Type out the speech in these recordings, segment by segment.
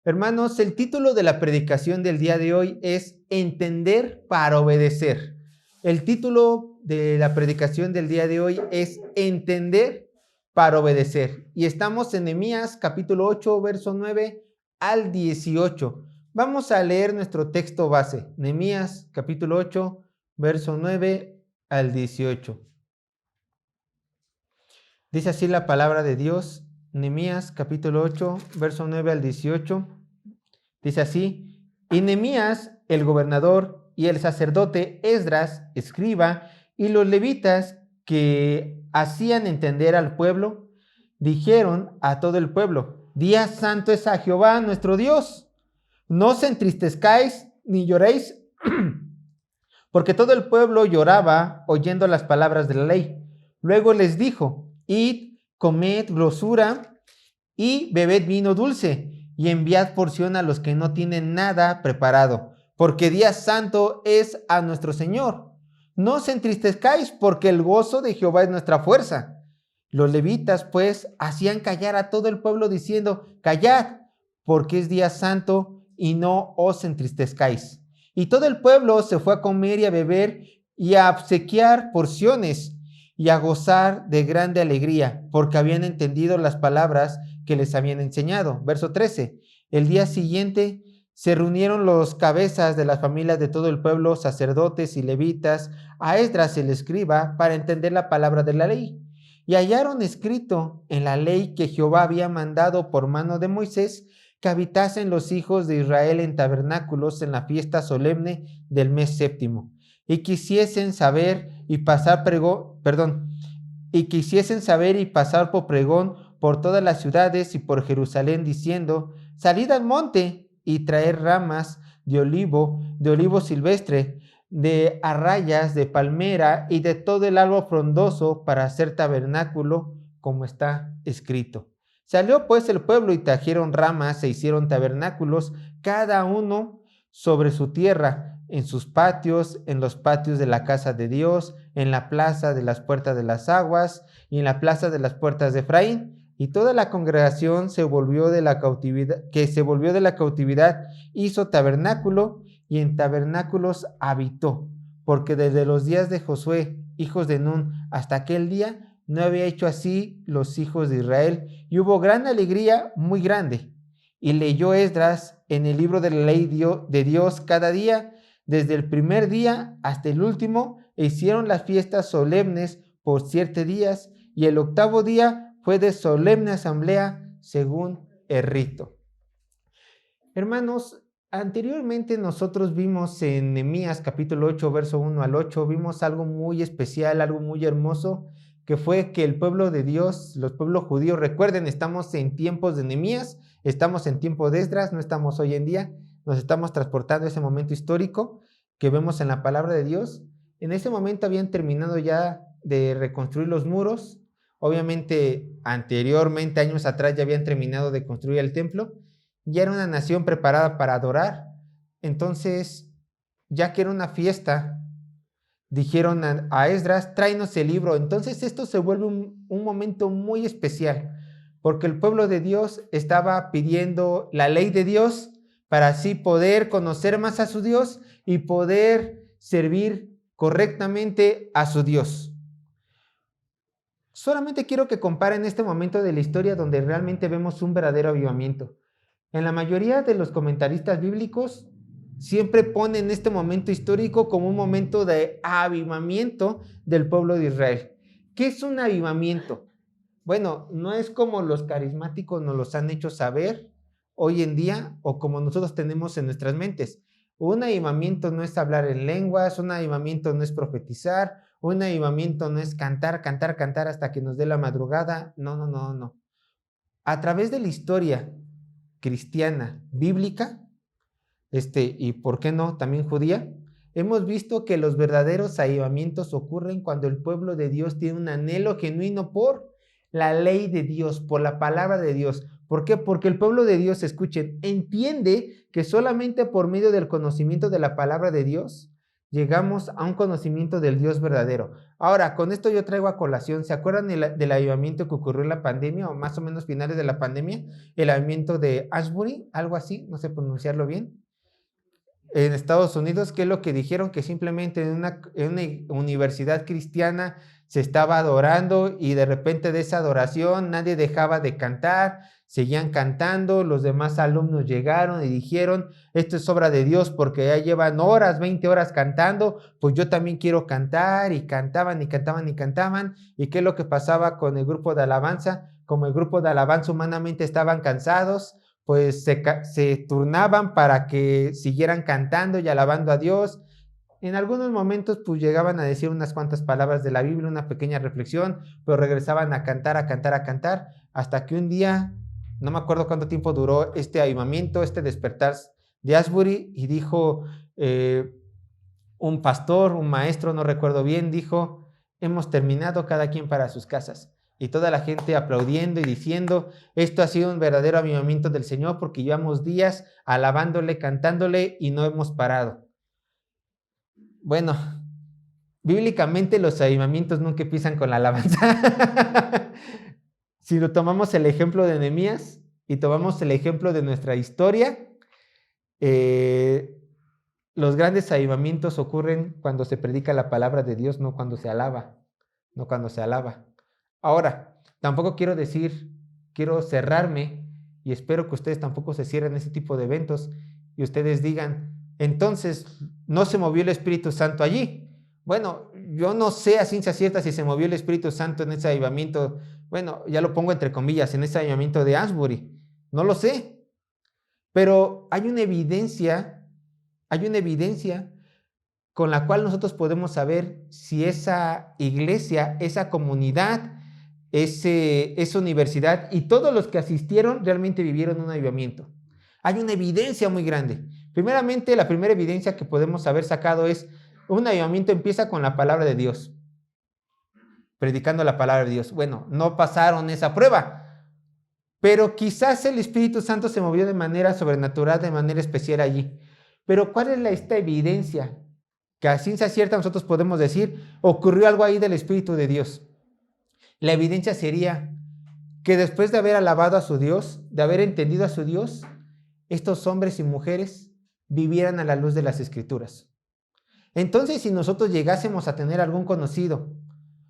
Hermanos, el título de la predicación del día de hoy es Entender para obedecer. El título de la predicación del día de hoy es Entender para obedecer. Y estamos en Nehemías capítulo 8, verso 9 al 18. Vamos a leer nuestro texto base. Nehemías capítulo 8, verso 9 al 18. Dice así la palabra de Dios. Nehemías capítulo 8, verso 9 al 18. Dice así: y Nehemías, el gobernador, y el sacerdote Esdras, escriba, y los levitas que hacían entender al pueblo, dijeron a todo el pueblo: Día santo es a Jehová nuestro Dios. No os entristezcáis ni lloréis, porque todo el pueblo lloraba oyendo las palabras de la ley. Luego les dijo: id, comed grosura y bebed vino dulce, y enviad porción a los que no tienen nada preparado, porque día santo es a nuestro Señor. No os entristezcáis, porque el gozo de Jehová es nuestra fuerza. Los levitas, pues, hacían callar a todo el pueblo, diciendo: callad, porque es día santo, y no os entristezcáis. Y todo el pueblo se fue a comer y a beber, y a obsequiar porciones, y a gozar de grande alegría, porque habían entendido las palabras que les habían enseñado. Verso 13. El día siguiente se reunieron los cabezas de las familias de todo el pueblo, sacerdotes y levitas, a Esdras el escriba, para entender la palabra de la ley. Y hallaron escrito en la ley que Jehová había mandado por mano de Moisés, que habitasen los hijos de Israel en tabernáculos en la fiesta solemne del mes séptimo, y quisiesen saber y pasar por pregón por todas las ciudades y por Jerusalén, diciendo: salid al monte y traed ramas de olivo silvestre, de arrayas, de palmera y de todo el árbol frondoso para hacer tabernáculo, como está escrito. Salió pues el pueblo y trajeron ramas e hicieron tabernáculos, cada uno sobre su tierra, en sus patios, en los patios de la casa de Dios, en la plaza de las puertas de las aguas y en la plaza de las puertas de Efraín. Y toda la congregación se volvió de la cautividad, hizo tabernáculo, y en tabernáculos habitó, porque desde los días de Josué, hijos de Nun, hasta aquel día, no había hecho así los hijos de Israel, y hubo gran alegría muy grande. Y leyó Esdras en el libro de la ley de Dios cada día, desde el primer día hasta el último, e hicieron las fiestas solemnes por 7 días, y el 8º día fue de solemne asamblea según el rito. Hermanos, anteriormente nosotros vimos en Nehemías capítulo 8, verso 1 al 8, vimos algo muy especial, algo muy hermoso, que fue que el pueblo de Dios, los pueblos judíos, recuerden, estamos en tiempos de Nehemías, estamos en tiempo de Esdras, no estamos hoy en día, nos estamos transportando a ese momento histórico que vemos en la palabra de Dios. En ese momento habían terminado ya de reconstruir los muros. Obviamente, anteriormente, años atrás, ya habían terminado de construir el templo. Ya era una nación preparada para adorar. Entonces, ya que era una fiesta, dijeron a Esdras: tráenos el libro. Entonces esto se vuelve un momento muy especial, porque el pueblo de Dios estaba pidiendo la ley de Dios para así poder conocer más a su Dios y poder servir correctamente a su Dios. Solamente quiero que comparen este momento de la historia donde realmente vemos un verdadero avivamiento. En la mayoría de los comentaristas bíblicos siempre ponen este momento histórico como un momento de avivamiento del pueblo de Israel. ¿Qué es un avivamiento? Bueno, no es como los carismáticos nos los han hecho saber hoy en día o como nosotros tenemos en nuestras mentes. Un avivamiento no es hablar en lenguas, un avivamiento no es profetizar, un avivamiento no es cantar hasta que nos dé la madrugada. No. A través de la historia cristiana, bíblica, y por qué no, también judía, hemos visto que los verdaderos avivamientos ocurren cuando el pueblo de Dios tiene un anhelo genuino por la ley de Dios, por la palabra de Dios. ¿Por qué? Porque el pueblo de Dios, escuchen, entiende que solamente por medio del conocimiento de la palabra de Dios llegamos a un conocimiento del Dios verdadero. Ahora, con esto yo traigo a colación, ¿se acuerdan del avivamiento que ocurrió en la pandemia, o más o menos finales de la pandemia? El avivamiento de Ashbury, algo así, no sé pronunciarlo bien, en Estados Unidos. ¿Qué es lo que dijeron? Que simplemente en una universidad cristiana se estaba adorando y de repente de esa adoración nadie dejaba de cantar, seguían cantando, los demás alumnos llegaron y dijeron, esto es obra de Dios porque ya llevan horas, 20 horas cantando, pues yo también quiero cantar, y cantaban y cantaban y cantaban. ¿Y qué es lo que pasaba con el grupo de alabanza? Como el grupo de alabanza humanamente estaban cansados, pues se turnaban para que siguieran cantando y alabando a Dios. En algunos momentos pues llegaban a decir unas cuantas palabras de la Biblia, una pequeña reflexión, pero regresaban a cantar, a cantar, a cantar, hasta que un día, no me acuerdo cuánto tiempo duró este avivamiento, este despertar de Asbury, y dijo un pastor, un maestro, no recuerdo bien, dijo, hemos terminado, cada quien para sus casas. Y toda la gente aplaudiendo y diciendo, esto ha sido un verdadero avivamiento del Señor porque llevamos días alabándole, cantándole y no hemos parado. Bueno, bíblicamente los avivamientos nunca empiezan con la alabanza. Si lo tomamos el ejemplo de Nehemías y tomamos el ejemplo de nuestra historia, los grandes avivamientos ocurren cuando se predica la palabra de Dios, no cuando se alaba, no cuando se alaba. Ahora, tampoco quiero cerrarme, y espero que ustedes tampoco se cierren ese tipo de eventos y ustedes digan, entonces, ¿no se movió el Espíritu Santo allí? Bueno, yo no sé a ciencia cierta si se movió el Espíritu Santo en ese avivamiento, bueno, ya lo pongo entre comillas, en ese avivamiento de Asbury, no lo sé, pero hay una evidencia con la cual nosotros podemos saber si esa iglesia, esa comunidad, esa universidad y todos los que asistieron realmente vivieron un avivamiento. Hay una evidencia muy grande. Primeramente, la primera evidencia que podemos haber sacado es un avivamiento empieza con la palabra de Dios, predicando la palabra de Dios. Bueno, no pasaron esa prueba, pero quizás el Espíritu Santo se movió de manera sobrenatural, de manera especial allí. Pero ¿cuál es esta evidencia? Que a ciencia cierta nosotros podemos decir, ocurrió algo ahí del Espíritu de Dios. La evidencia sería que después de haber alabado a su Dios, de haber entendido a su Dios, estos hombres y mujeres vivieran a la luz de las Escrituras. Entonces, si nosotros llegásemos a tener algún conocido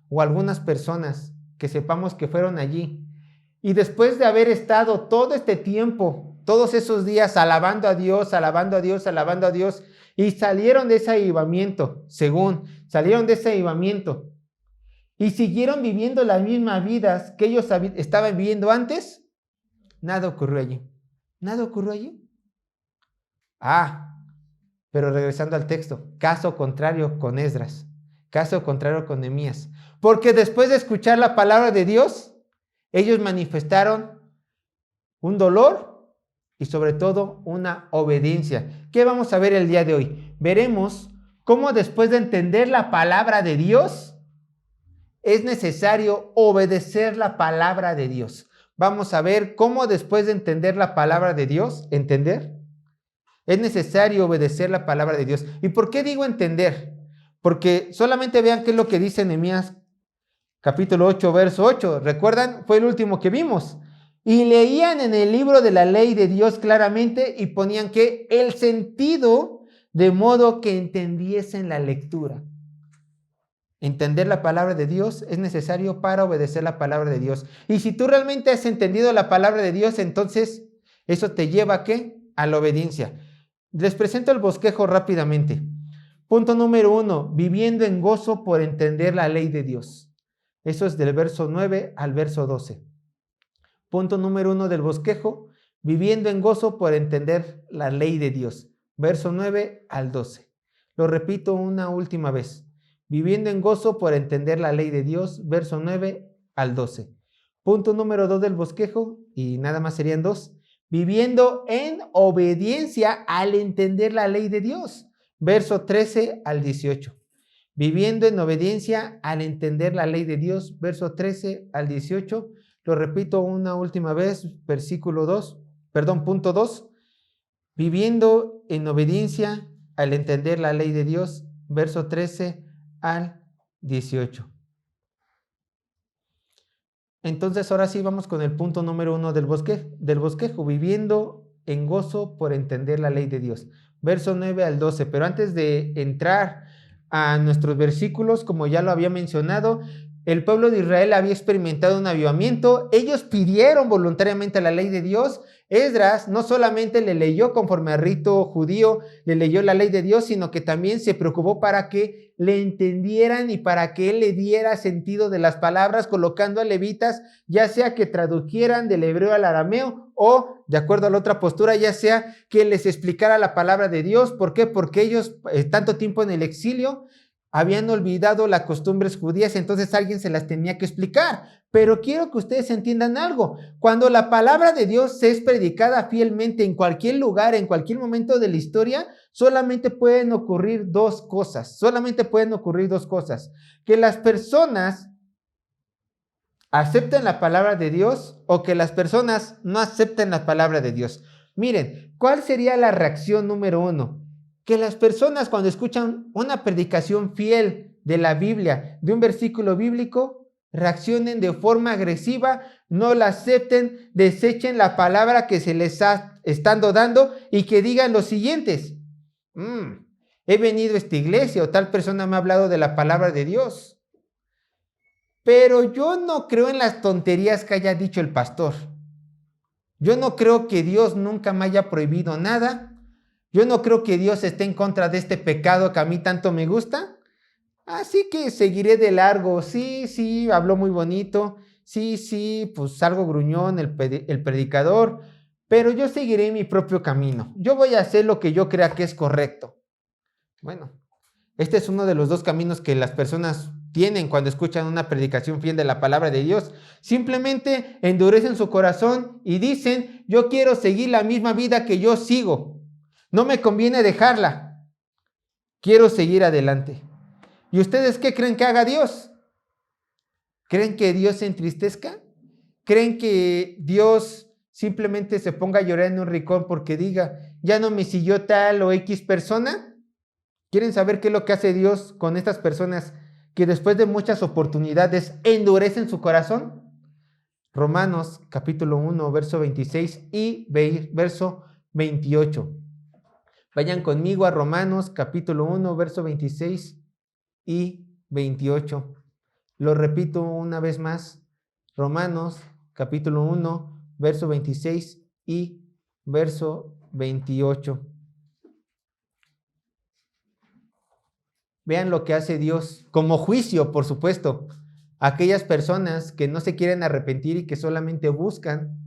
o algunas personas que sepamos que fueron allí, y después de haber estado todo este tiempo, todos esos días alabando a Dios, alabando a Dios, alabando a Dios, y salieron de ese avivamiento, salieron de ese avivamiento, y siguieron viviendo las mismas vidas que ellos estaban viviendo antes, nada ocurrió allí. Nada ocurrió allí. Pero regresando al texto, caso contrario con Esdras, caso contrario con Nehemías, porque después de escuchar la palabra de Dios, ellos manifestaron un dolor y sobre todo una obediencia. ¿Qué vamos a ver el día de hoy? Veremos cómo después de entender la palabra de Dios, es necesario obedecer la palabra de Dios. Vamos a ver cómo después de entender la palabra de Dios, es necesario obedecer la palabra de Dios. ¿Y por qué digo entender? Porque solamente vean qué es lo que dice Nehemías capítulo 8, verso 8. ¿Recuerdan? Fue el último que vimos. Y leían en el libro de la ley de Dios claramente y ponían que el sentido, de modo que entendiesen la lectura. Entender la palabra de Dios es necesario para obedecer la palabra de Dios. Y si tú realmente has entendido la palabra de Dios, entonces eso te lleva ¿a qué? A la obediencia. Les presento el bosquejo rápidamente. Punto número 1, viviendo en gozo por entender la ley de Dios. Eso es del verso 9 al verso 12. Punto número 1 del bosquejo, viviendo en gozo por entender la ley de Dios. Verso 9 al 12. Lo repito una última vez. Viviendo en gozo por entender la ley de Dios. Verso 9 al 12. Punto número 2 del bosquejo, y nada más serían 2. Viviendo en obediencia al entender la ley de Dios. Verso 13 al 18. Viviendo en obediencia al entender la ley de Dios. Verso 13 al 18. Lo repito una última vez. Punto 2. Viviendo en obediencia al entender la ley de Dios. verso 13 al 18. Entonces, ahora sí vamos con el punto número 1 del bosquejo, viviendo en gozo por entender la ley de Dios. Verso 9 al 12. Pero antes de entrar a nuestros versículos, como ya lo había mencionado, el pueblo de Israel había experimentado un avivamiento. Ellos pidieron voluntariamente la ley de Dios. Esdras no solamente le leyó conforme al rito judío, le leyó la ley de Dios, sino que también se preocupó para que le entendieran y para que él le diera sentido de las palabras, colocando a levitas, ya sea que tradujeran del hebreo al arameo o, de acuerdo a la otra postura, ya sea que les explicara la palabra de Dios. ¿Por qué? Porque ellos, tanto tiempo en el exilio, habían olvidado las costumbres judías, entonces alguien se las tenía que explicar. Pero quiero que ustedes entiendan algo. Cuando la palabra de Dios es predicada fielmente en cualquier lugar, en cualquier momento de la historia, solamente pueden ocurrir dos cosas. Que las personas acepten la palabra de Dios o que las personas no acepten la palabra de Dios. Miren, ¿cuál sería la reacción número 1? Que las personas, cuando escuchan una predicación fiel de la Biblia, de un versículo bíblico, reaccionen de forma agresiva, no la acepten, desechen la palabra que se les está dando y que digan los siguientes: he venido a esta iglesia o tal persona me ha hablado de la palabra de Dios, pero yo no creo en las tonterías que haya dicho el pastor. Yo no creo que Dios nunca me haya prohibido nada. Yo no creo que Dios esté en contra de este pecado que a mí tanto me gusta. Así que seguiré de largo. Sí, habló muy bonito. Sí, pues algo gruñón el predicador. Pero yo seguiré mi propio camino. Yo voy a hacer lo que yo crea que es correcto. Bueno, este es uno de los dos caminos que las personas tienen cuando escuchan una predicación fiel de la palabra de Dios. Simplemente endurecen su corazón y dicen: yo quiero seguir la misma vida que yo sigo. No me conviene dejarla. Quiero seguir adelante. ¿Y ustedes qué creen que haga Dios? ¿Creen que Dios se entristezca? ¿Creen que Dios simplemente se ponga a llorar en un rincón porque diga: ya no me siguió tal o X persona? ¿Quieren saber qué es lo que hace Dios con estas personas que después de muchas oportunidades endurecen su corazón? Romanos capítulo 1, verso 26 y verso 28. Vayan conmigo a Romanos capítulo 1, verso 26 y 28. Lo repito una vez más. Romanos capítulo 1, verso 26 y verso 28. Vean lo que hace Dios como juicio, por supuesto, a aquellas personas que no se quieren arrepentir y que solamente buscan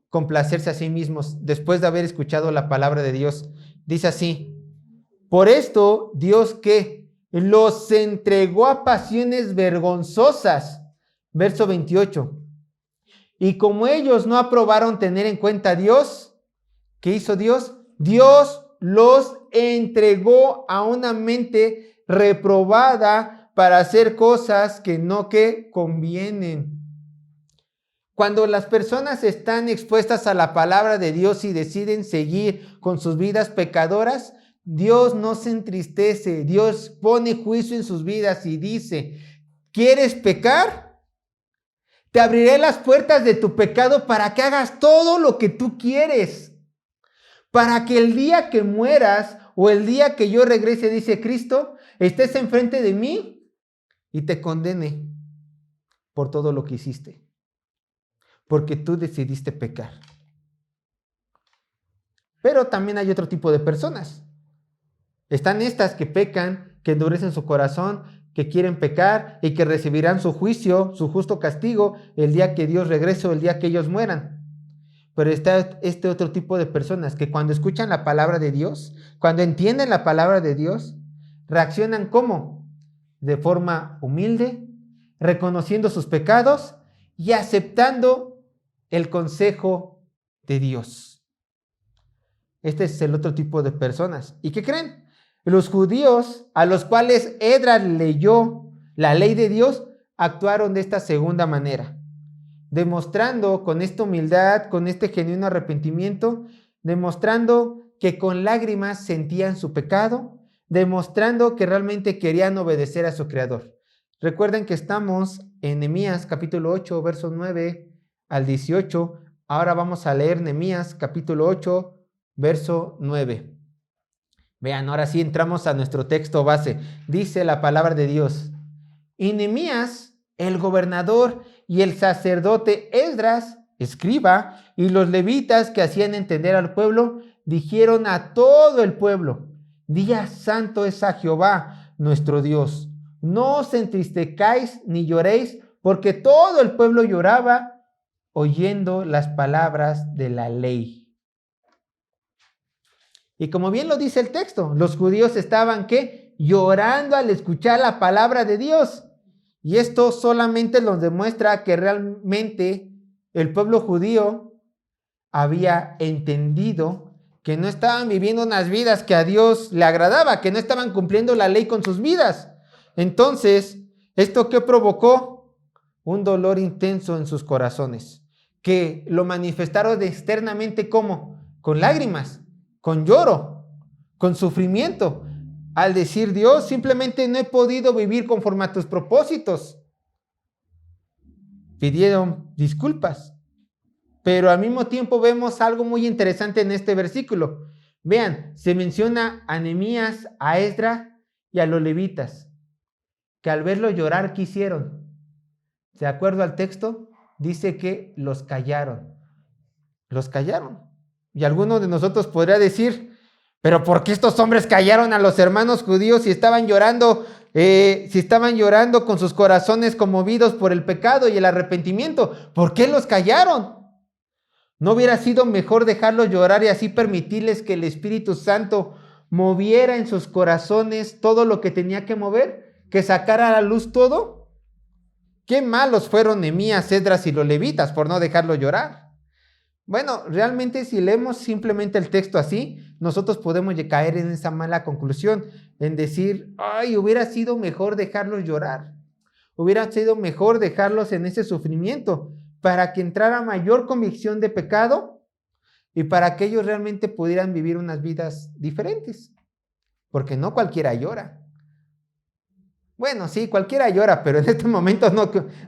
complacerse a sí mismos después de haber escuchado la palabra de Dios. Dice así: por esto Dios ¿qué? Los entregó a pasiones vergonzosas. Verso 28. Y como ellos no aprobaron tener en cuenta a Dios, ¿qué hizo Dios? Dios los entregó a una mente reprobada para hacer cosas que no convienen. Cuando las personas están expuestas a la palabra de Dios y deciden seguir con sus vidas pecadoras, Dios no se entristece. Dios pone juicio en sus vidas y dice: ¿quieres pecar? Te abriré las puertas de tu pecado para que hagas todo lo que tú quieres. Para que el día que mueras o el día que yo regrese, dice Cristo, estés enfrente de mí y te condene por todo lo que hiciste. Porque tú decidiste pecar. Pero también hay otro tipo de personas. Están estas que pecan, que endurecen su corazón, que quieren pecar y que recibirán su juicio, su justo castigo, el día que Dios regrese o el día que ellos mueran. Pero está este otro tipo de personas que cuando escuchan la palabra de Dios, cuando entienden la palabra de Dios, reaccionan ¿cómo? De forma humilde, reconociendo sus pecados y aceptando el consejo de Dios. Este es el otro tipo de personas. ¿Y qué creen? Los judíos a los cuales Esdras leyó la ley de Dios actuaron de esta segunda manera, demostrando con esta humildad, con este genuino arrepentimiento, demostrando que con lágrimas sentían su pecado, demostrando que realmente querían obedecer a su Creador. Recuerden que estamos en Nehemías capítulo 8, versos 9 al 18. Ahora vamos a leer Nehemías capítulo 8, verso 9. Vean, ahora sí entramos a nuestro texto base. Dice la palabra de Dios: y Nehemías, el gobernador, y el sacerdote Esdras, escriba, y los levitas que hacían entender al pueblo, dijeron a todo el pueblo: día santo es a Jehová nuestro Dios. No os entristezcáis ni lloréis, porque todo el pueblo lloraba oyendo las palabras de la ley. Y como bien lo dice el texto, los judíos estaban, ¿qué? Llorando al escuchar la palabra de Dios. Y esto solamente nos demuestra que realmente el pueblo judío había entendido que no estaban viviendo unas vidas que a Dios le agradaba, que no estaban cumpliendo la ley con sus vidas. Entonces, ¿esto qué provocó? Un dolor intenso en sus corazones, que lo manifestaron externamente como con lágrimas, con lloro, con sufrimiento, al decir: Dios, simplemente no he podido vivir conforme a tus propósitos. Pidieron disculpas, pero al mismo tiempo vemos algo muy interesante en este versículo. Vean, se menciona a Nehemías, a Esdras y a los levitas, que al verlo llorar, ¿qué hicieron? De acuerdo al texto, dice que los callaron. Los callaron. Y alguno de nosotros podría decir: pero ¿por qué estos hombres callaron a los hermanos judíos si estaban llorando con sus corazones conmovidos por el pecado y el arrepentimiento? ¿Por qué los callaron? ¿No hubiera sido mejor dejarlos llorar y así permitirles que el Espíritu Santo moviera en sus corazones todo lo que tenía que mover? ¿Que sacara a la luz todo? Qué malos fueron Nehemías, Esdras y los levitas por no dejarlo llorar. Bueno, realmente si leemos simplemente el texto así, nosotros podemos caer en esa mala conclusión, en decir: ay, hubiera sido mejor dejarlos llorar, hubiera sido mejor dejarlos en ese sufrimiento, para que entrara mayor convicción de pecado y para que ellos realmente pudieran vivir unas vidas diferentes, porque no cualquiera llora. Bueno, sí, cualquiera llora, pero en este momento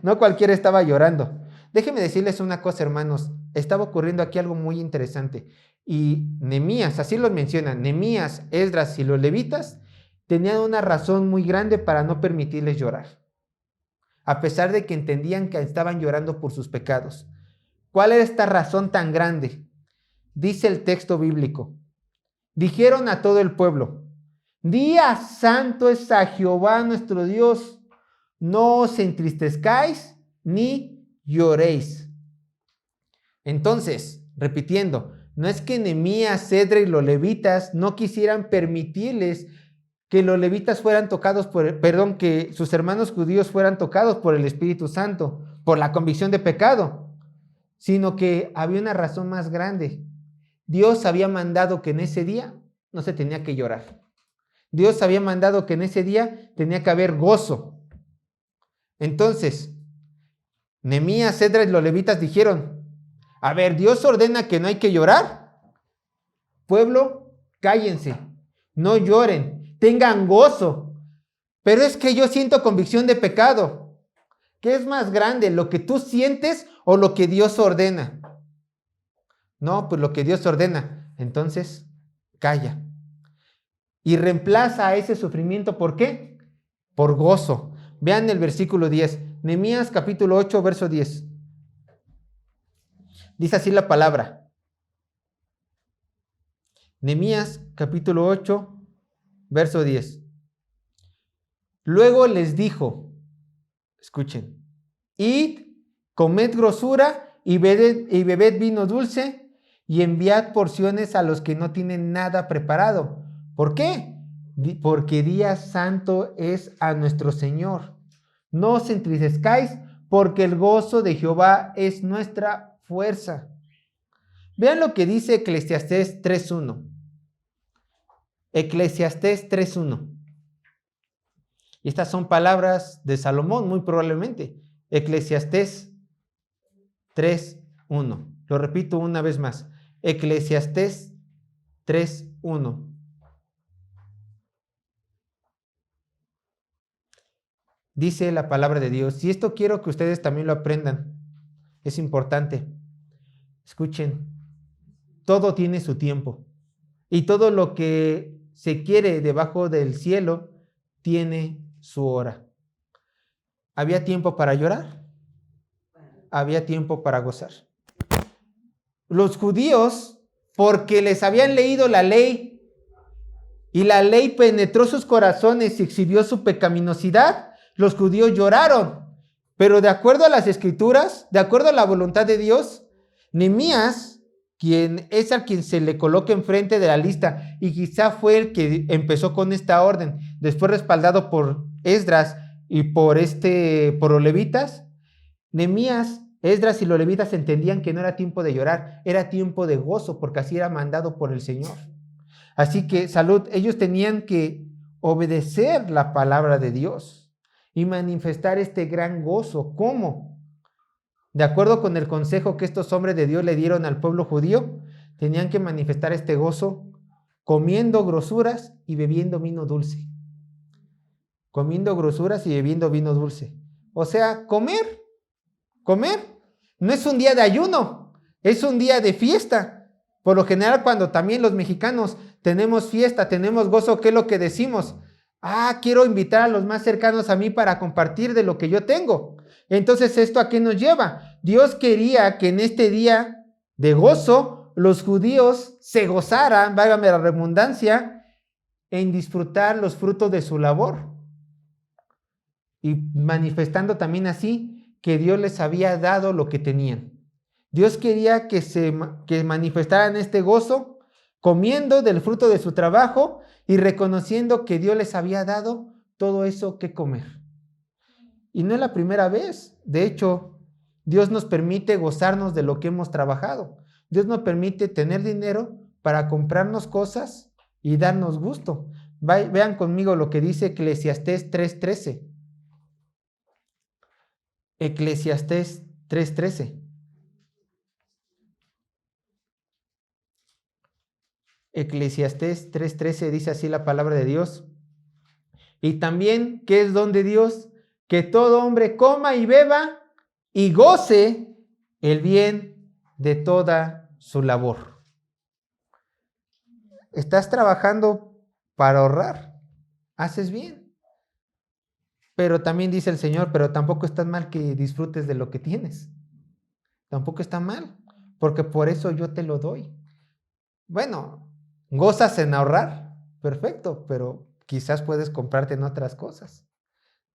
no cualquiera estaba llorando. Déjenme decirles una cosa, hermanos. Estaba ocurriendo aquí algo muy interesante. Y Nehemías, así los mencionan, Nehemías, Esdras y los levitas tenían una razón muy grande para no permitirles llorar, a pesar de que entendían que estaban llorando por sus pecados. ¿Cuál era esta razón tan grande? Dice el texto bíblico: dijeron a todo el pueblo: día santo es a Jehová nuestro Dios, no os entristezcáis ni lloréis. Entonces, repitiendo, no es que Nehemías, Esdras y los levitas no quisieran permitirles que los levitas fueran tocados que sus hermanos judíos fueran tocados por el Espíritu Santo, por la convicción de pecado, sino que había una razón más grande. Dios había mandado que en ese día no se tenía que llorar. Dios había mandado que en ese día tenía que haber gozo. Entonces, Nehemías, Esdras y los levitas dijeron: a ver, Dios ordena que no hay que llorar. Pueblo, cállense, no lloren, tengan gozo. Pero es que yo siento convicción de pecado. ¿Qué es más grande, lo que tú sientes o lo que Dios ordena? No, pues lo que Dios ordena. Entonces, calla. Y reemplaza a ese sufrimiento, ¿por qué? Por gozo. Vean el versículo 10. Nehemías capítulo 8, verso 10. Dice así la palabra. Nehemías capítulo 8, verso 10. Luego les dijo, escuchen: id, comed grosura y bebed vino dulce y enviad porciones a los que no tienen nada preparado. ¿Por qué? Porque día santo es a nuestro Señor. No os entristezcáis, porque el gozo de Jehová es nuestra fuerza. Vean lo que dice Eclesiastés 3.1. Eclesiastés 3.1. Y estas son palabras de Salomón, muy probablemente. Eclesiastés 3.1. Lo repito una vez más. Eclesiastés 3.1. dice la palabra de Dios. Y esto quiero que ustedes también lo aprendan. Es importante. Escuchen, todo tiene su tiempo. Y todo lo que se quiere debajo del cielo tiene su hora. ¿Había tiempo para llorar? Había tiempo para gozar. Los judíos, porque les habían leído la ley y la ley penetró sus corazones y exhibió su pecaminosidad, los judíos lloraron. Pero de acuerdo a las escrituras, de acuerdo a la voluntad de Dios, Nehemías, quien es al quien se le coloca enfrente de la lista y quizá fue el que empezó con esta orden, después respaldado por Esdras y por los levitas, Nehemías, Esdras y los levitas entendían que no era tiempo de llorar, era tiempo de gozo, porque así era mandado por el Señor. Así que, ellos tenían que obedecer la palabra de Dios y manifestar este gran gozo. ¿Cómo? De acuerdo con el consejo que estos hombres de Dios le dieron al pueblo judío, tenían que manifestar este gozo comiendo grosuras y bebiendo vino dulce. Comiendo grosuras y bebiendo vino dulce. O sea, comer. No es un día de ayuno, es un día de fiesta. Por lo general, cuando también los mexicanos tenemos fiesta, tenemos gozo, ¿qué es lo que decimos? Quiero invitar a los más cercanos a mí para compartir de lo que yo tengo. Entonces, ¿esto a qué nos lleva? Dios quería que en este día de gozo, los judíos se gozaran, válgame la redundancia, en disfrutar los frutos de su labor. Y manifestando también así que Dios les había dado lo que tenían. Dios quería que manifestaran este gozo, comiendo del fruto de su trabajo y reconociendo que Dios les había dado todo eso que comer. Y no es la primera vez. De hecho, Dios nos permite gozarnos de lo que hemos trabajado. Dios nos permite tener dinero para comprarnos cosas y darnos gusto. Vean conmigo lo que dice Eclesiastés 3:13. Eclesiastés 3:13. Eclesiastés 3:13 dice así la palabra de Dios. Y también, ¿qué es don de Dios? Que todo hombre coma y beba y goce el bien de toda su labor. Estás trabajando para ahorrar. Haces bien. Pero también dice el Señor, pero tampoco está mal que disfrutes de lo que tienes. Tampoco está mal, porque por eso yo te lo doy. Bueno, gozas en ahorrar, perfecto, pero quizás puedes comprarte en otras cosas.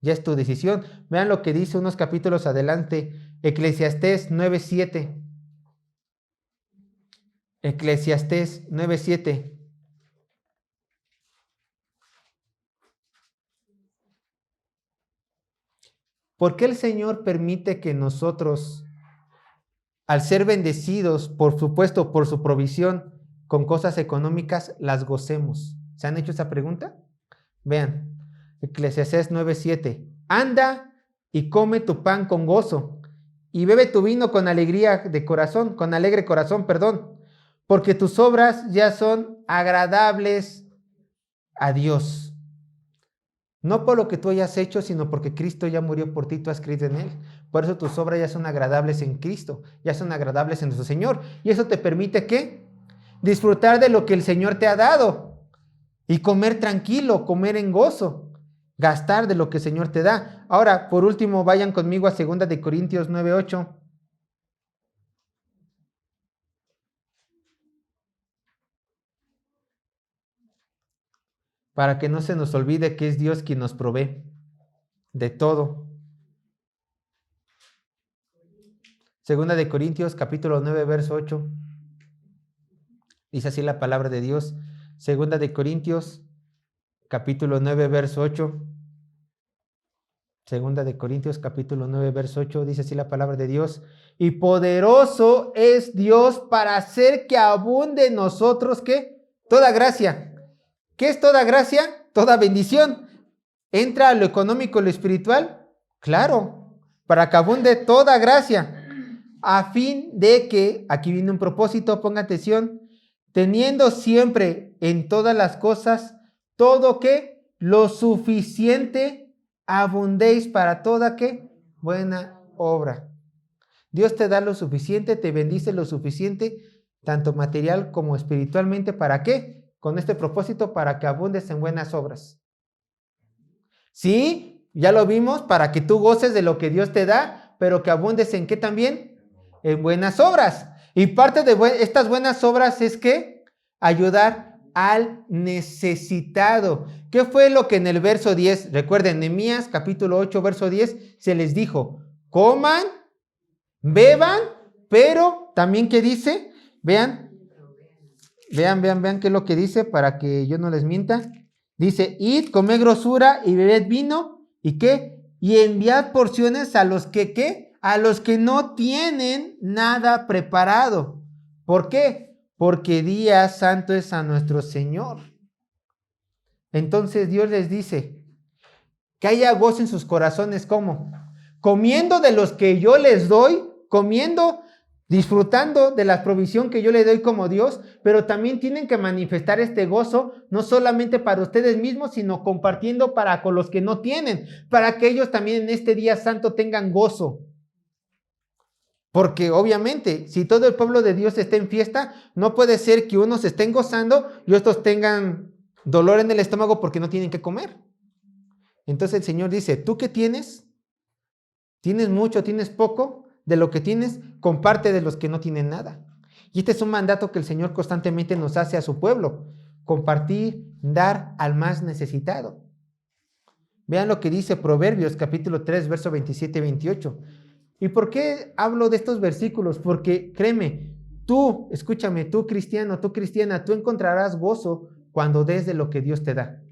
Ya es tu decisión. Vean lo que dice unos capítulos adelante, Eclesiastés 9:7. Eclesiastés 9:7. ¿Por qué el Señor permite que nosotros, al ser bendecidos, por supuesto, por su provisión, con cosas económicas, las gocemos? ¿Se han hecho esa pregunta? Vean, Eclesiastés 9:7. Anda y come tu pan con gozo, y bebe tu vino con alegría de corazón, con alegre corazón, porque tus obras ya son agradables a Dios. No por lo que tú hayas hecho, sino porque Cristo ya murió por ti, tú has creído en Él. Por eso tus obras ya son agradables en Cristo, ya son agradables en nuestro Señor. Y eso te permite, ¿qué? Disfrutar de lo que el Señor te ha dado. Y comer tranquilo, comer en gozo. Gastar de lo que el Señor te da. Ahora, por último, vayan conmigo a 2 de Corintios 9:8. Para que no se nos olvide que es Dios quien nos provee de todo. 2 de Corintios capítulo 9, verso 8. Dice así la palabra de Dios. 2 de Corintios capítulo 9, verso 8. 2 de Corintios capítulo 9, verso 8. Dice así la palabra de Dios. Y poderoso es Dios para hacer que abunde en nosotros, ¿qué? Toda gracia. ¿Qué es toda gracia? Toda bendición. ¿Entra a lo económico, lo espiritual? Claro, para que abunde toda gracia, a fin de que, aquí viene un propósito, ponga atención, teniendo siempre en todas las cosas todo que lo suficiente abundéis para toda ¿qué? Buena obra. Dios te da lo suficiente, te bendice lo suficiente, tanto material como espiritualmente. ¿Para qué? Con este propósito, para que abundes en buenas obras. Sí, ya lo vimos, para que tú goces de lo que Dios te da, pero que abundes en ¿qué también? En buenas obras. Y parte de estas buenas obras es que ayudar al necesitado. ¿Qué fue lo que en el verso 10, recuerden, Nehemías capítulo 8, verso 10, se les dijo? Coman, beban, pero también ¿qué dice? Vean qué es lo que dice para que yo no les mienta. Dice, id, comed grosura y bebed vino, ¿y qué? Y enviad porciones a los que, ¿qué? A los que no tienen nada preparado. ¿Por qué? Porque día santo es a nuestro Señor. Entonces Dios les dice, que haya gozo en sus corazones, ¿cómo? Comiendo de los que yo les doy, comiendo, disfrutando de la provisión que yo les doy como Dios, pero también tienen que manifestar este gozo, no solamente para ustedes mismos, sino compartiendo para con los que no tienen, para que ellos también en este día santo tengan gozo. Porque obviamente, si todo el pueblo de Dios está en fiesta, no puede ser que unos estén gozando y otros tengan dolor en el estómago porque no tienen que comer. Entonces el Señor dice, ¿tú qué tienes? ¿Tienes mucho? ¿Tienes poco? De lo que tienes, comparte de los que no tienen nada. Y este es un mandato que el Señor constantemente nos hace a su pueblo. Compartir, dar al más necesitado. Vean lo que dice Proverbios capítulo 3, verso 27 y 28. ¿Y por qué hablo de estos versículos? Porque créeme, tú, escúchame, tú cristiano, tú cristiana, tú encontrarás gozo cuando des de lo que Dios te da.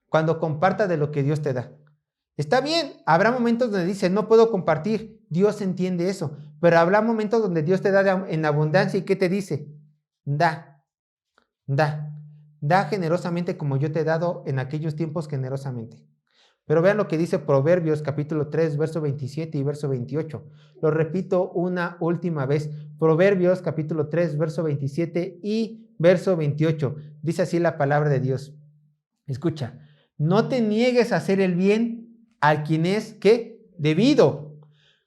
Cuando comparta de lo que Dios te da. Está bien, habrá momentos donde dice, no puedo compartir. Dios entiende eso. Pero habrá momentos donde Dios te da en abundancia y ¿qué te dice? Da generosamente como yo te he dado en aquellos tiempos generosamente. Pero vean lo que dice Proverbios capítulo 3, verso 27 y verso 28. Lo repito una última vez. Proverbios capítulo 3, verso 27 y verso 28. Dice así la palabra de Dios. Escucha, no te niegues a hacer el bien a quien es, ¿qué? Debido,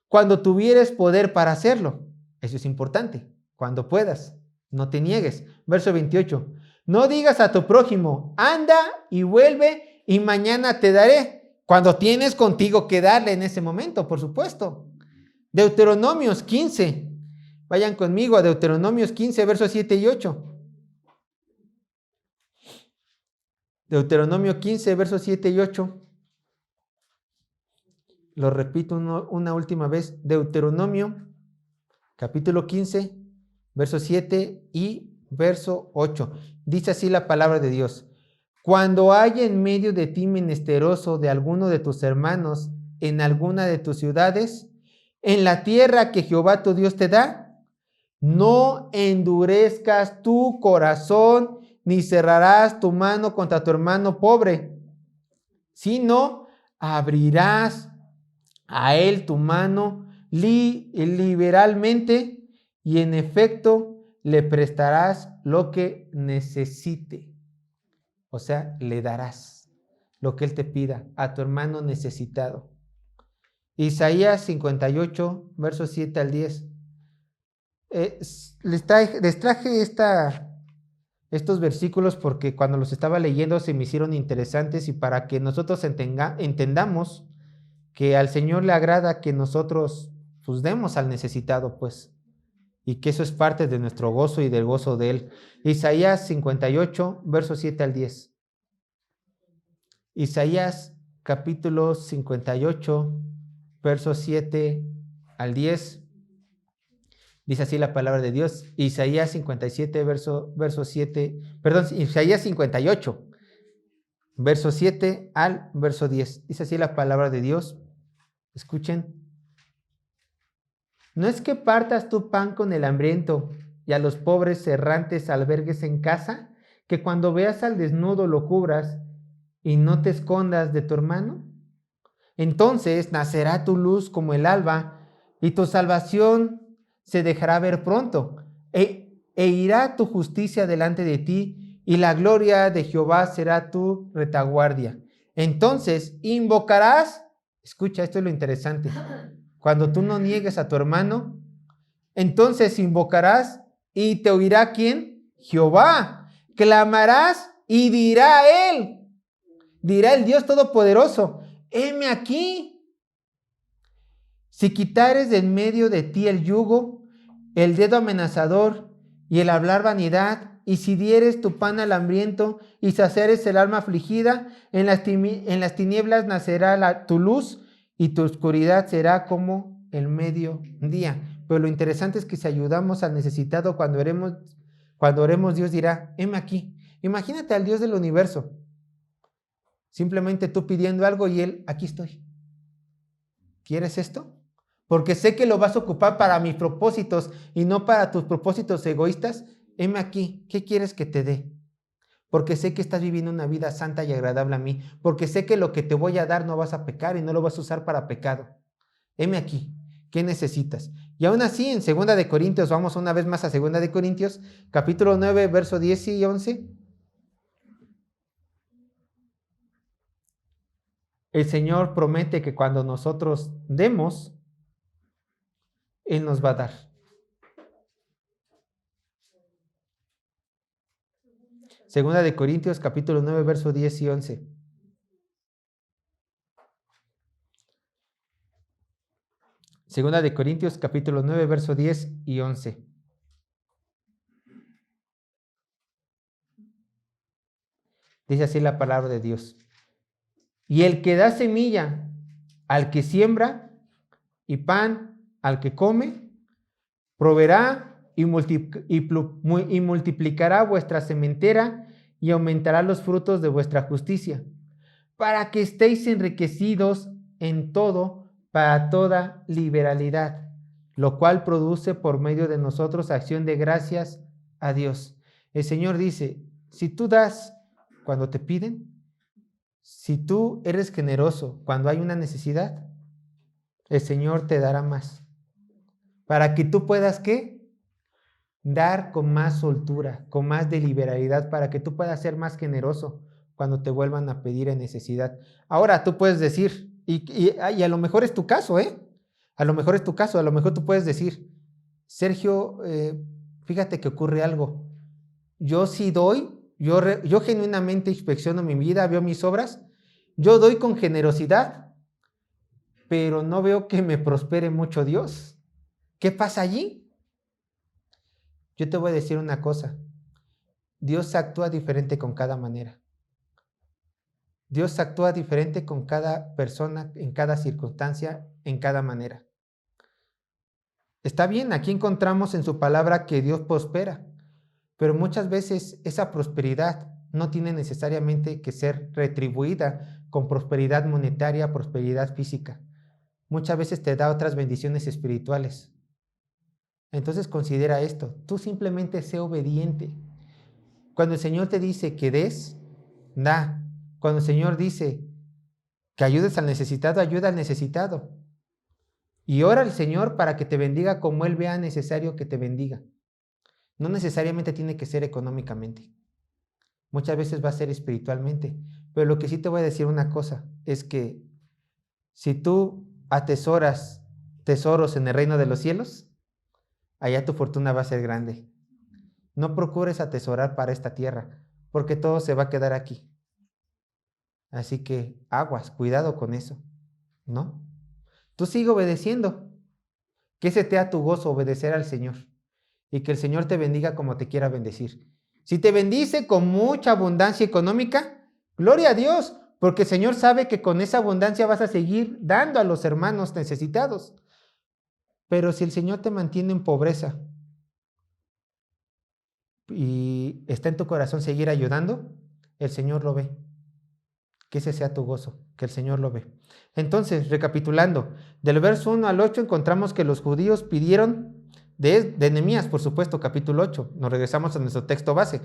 cuando tuvieres poder para hacerlo. Eso es importante, cuando puedas, no te niegues. Verso 28, no digas a tu prójimo, anda y vuelve y mañana te daré, cuando tienes contigo que darle en ese momento, por supuesto. Deuteronomios 15, vayan conmigo a Deuteronomios 15, versos 7 y 8. Deuteronomio 15, versos 7 y 8. Lo repito una última vez. Deuteronomio, capítulo 15, verso 7 y verso 8. Dice así la palabra de Dios. Cuando haya en medio de ti menesteroso de alguno de tus hermanos en alguna de tus ciudades, en la tierra que Jehová tu Dios te da, no endurezcas tu corazón ni cerrarás tu mano contra tu hermano pobre, sino abrirás a él tu mano liberalmente y en efecto le prestarás lo que necesite. O sea, le darás lo que él te pida a tu hermano necesitado. Isaías 58, versos 7 al 10. Les traje estos versículos porque cuando los estaba leyendo se me hicieron interesantes y para que nosotros entendamos que al Señor le agrada que nosotros pues demos al necesitado, pues, y que eso es parte de nuestro gozo y del gozo de Él. Isaías 58, versos 7 al 10. Isaías capítulo 58, versos 7 al 10. Dice así la palabra de Dios. Isaías 57, verso 7, perdón, Isaías 58, verso 7 al verso 10. Dice así la palabra de Dios. Escuchen. ¿No es que partas tu pan con el hambriento y a los pobres errantes albergues en casa? Que cuando veas al desnudo lo cubras y no te escondas de tu hermano. Entonces nacerá tu luz como el alba y tu salvación se dejará ver pronto. E irá tu justicia delante de ti y la gloria de Jehová será tu retaguardia. Entonces invocarás, escucha, esto es lo interesante, cuando tú no niegues a tu hermano, entonces invocarás y te oirá ¿quién? Jehová. Clamarás y dirá el Dios Todopoderoso, heme aquí. Si quitares de en medio de ti el yugo, el dedo amenazador y el hablar vanidad, y si dieres tu pan al hambriento y saciares el alma afligida, en las tinieblas nacerá tu luz y tu oscuridad será como el mediodía. Pero lo interesante es que si ayudamos al necesitado, cuando oremos, Dios dirá, heme aquí. Imagínate al Dios del universo. Simplemente tú pidiendo algo y Él, aquí estoy. ¿Quieres esto? Porque sé que lo vas a ocupar para mis propósitos y no para tus propósitos egoístas. Heme aquí, ¿qué quieres que te dé? Porque sé que estás viviendo una vida santa y agradable a mí. Porque sé que lo que te voy a dar no vas a pecar y no lo vas a usar para pecado. Heme aquí, ¿qué necesitas? Y aún así, en 2 de Corintios, vamos una vez más a 2 de Corintios, capítulo 9, verso 10 y 11. El Señor promete que cuando nosotros demos, Él nos va a dar. Segunda de Corintios, capítulo 9, verso 10 y 11. Segunda de Corintios, capítulo 9, verso 10 y 11. Dice así la palabra de Dios. Y el que da semilla al que siembra y pan al que come, proveerá y multiplicará vuestra sementera y aumentará los frutos de vuestra justicia, para que estéis enriquecidos en todo para toda liberalidad, lo cual produce por medio de nosotros acción de gracias a Dios. El Señor dice, si tú das cuando te piden, si tú eres generoso cuando hay una necesidad, el Señor te dará más. Para que tú puedas, ¿qué? Dar con más soltura, con más de liberalidad, para que tú puedas ser más generoso cuando te vuelvan a pedir en necesidad. Ahora tú puedes decir, y a lo mejor es tu caso, a lo mejor es tu caso, a lo mejor tú puedes decir, Sergio, fíjate que ocurre algo. Yo sí doy, yo genuinamente inspecciono mi vida, veo mis obras, yo doy con generosidad, pero no veo que me prospere mucho Dios. ¿Qué pasa allí? Yo te voy a decir una cosa. Dios actúa diferente con cada manera. Dios actúa diferente con cada persona, en cada circunstancia, en cada manera. Está bien, aquí encontramos en su palabra que Dios prospera, pero muchas veces esa prosperidad no tiene necesariamente que ser retribuida con prosperidad monetaria, prosperidad física. Muchas veces te da otras bendiciones espirituales. Entonces considera esto, tú simplemente sé obediente. Cuando el Señor te dice que des, da. Cuando el Señor dice que ayudes al necesitado, ayuda al necesitado. Y ora al Señor para que te bendiga como Él vea necesario que te bendiga. No necesariamente tiene que ser económicamente. Muchas veces va a ser espiritualmente. Pero lo que sí te voy a decir una cosa, es que si tú atesoras tesoros en el reino de los cielos, allá tu fortuna va a ser grande. No procures atesorar para esta tierra, porque todo se va a quedar aquí. Así que aguas, cuidado con eso, ¿no? Tú sigue obedeciendo. Que ese sea tu gozo, obedecer al Señor. Y que el Señor te bendiga como te quiera bendecir. Si te bendice con mucha abundancia económica, gloria a Dios, porque el Señor sabe que con esa abundancia vas a seguir dando a los hermanos necesitados. Pero si el Señor te mantiene en pobreza y está en tu corazón seguir ayudando, el Señor lo ve. Que ese sea tu gozo, que el Señor lo ve. Entonces, recapitulando, del verso 1 al 8 encontramos que los judíos pidieron, de Nehemías, por supuesto, capítulo 8, nos regresamos a nuestro texto base.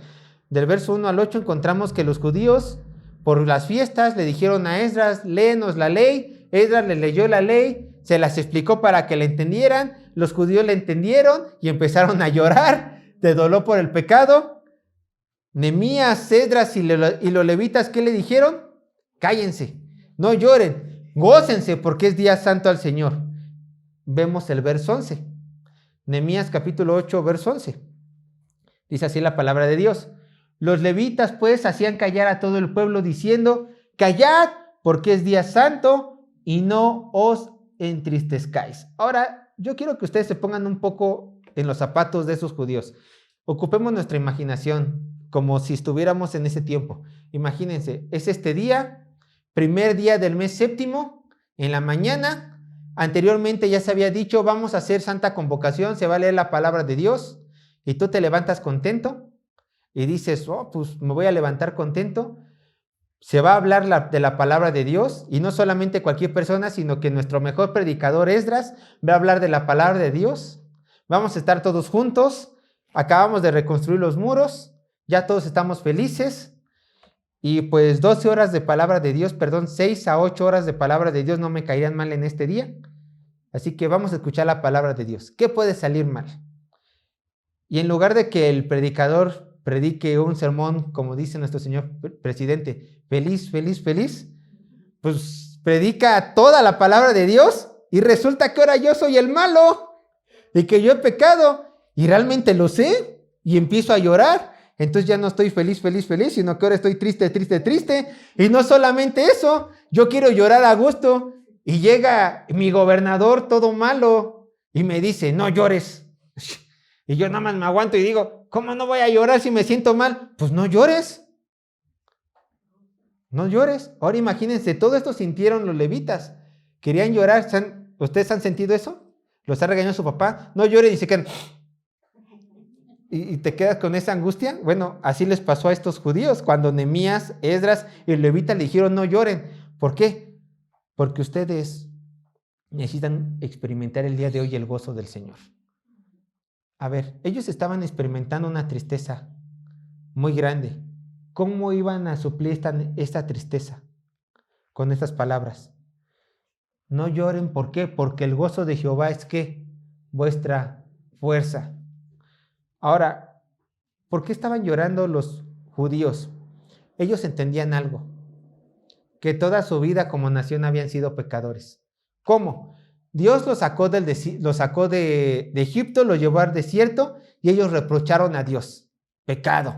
Del verso 1 al 8 encontramos que los judíos, por las fiestas, le dijeron a Esdras, léenos la ley. Esdras le leyó la ley, se las explicó para que la entendieran, los judíos la entendieron y empezaron a llorar de dolor por el pecado. Nehemías, Esdras y los levitas, ¿qué le dijeron? Cállense, no lloren, gócense porque es día santo al Señor. Vemos el verso 11. Nehemías capítulo 8, verso 11. Dice así la palabra de Dios. Los levitas pues hacían callar a todo el pueblo diciendo, callad porque es día santo y no os entristezcáis. Ahora, yo quiero que ustedes se pongan un poco en los zapatos de esos judíos. Ocupemos nuestra imaginación como si estuviéramos en ese tiempo. Imagínense, es este día, primer día del mes séptimo, en la mañana. Anteriormente ya se había dicho, vamos a hacer santa convocación, se va a leer la palabra de Dios y tú te levantas contento y dices, oh, pues me voy a levantar contento. Se va a hablar de la palabra de Dios y no solamente cualquier persona, sino que nuestro mejor predicador Esdras va a hablar de la palabra de Dios. Vamos a estar todos juntos, acabamos de reconstruir los muros, ya todos estamos felices y pues 12 horas de palabra de Dios, 6 a 8 horas de palabra de Dios no me caerían mal en este día. Así que vamos a escuchar la palabra de Dios. ¿Qué puede salir mal? Y en lugar de que el predicador predique un sermón, como dice nuestro señor presidente, feliz, feliz, feliz, pues predica toda la palabra de Dios y resulta que ahora yo soy el malo y que yo he pecado y realmente lo sé y empiezo a llorar. Entonces ya no estoy feliz, feliz, feliz, sino que ahora estoy triste, triste, triste. Y no solamente eso, yo quiero llorar a gusto y llega mi gobernador todo malo y me dice, no llores. Y yo nada más me aguanto y digo, ¿cómo no voy a llorar si me siento mal? Pues no llores. No llores. Ahora imagínense, todo esto sintieron los levitas. Querían llorar. ¿Ustedes han sentido eso? ¿Los ha regañado su papá? No lloren y se quedan. Y te quedas con esa angustia. Bueno, así les pasó a estos judíos. Cuando Nehemías, Esdras y el levita le dijeron no lloren. ¿Por qué? Porque ustedes necesitan experimentar el día de hoy el gozo del Señor. A ver, ellos estaban experimentando una tristeza muy grande. ¿Cómo iban a suplir esta tristeza? Con estas palabras. No lloren, ¿por qué? Porque el gozo de Jehová es ¿qué? Vuestra fuerza. Ahora, ¿por qué estaban llorando los judíos? Ellos entendían algo, que toda su vida como nación habían sido pecadores. ¿Cómo? Dios los sacó de Egipto, los llevó al desierto y ellos reprocharon a Dios. Pecado.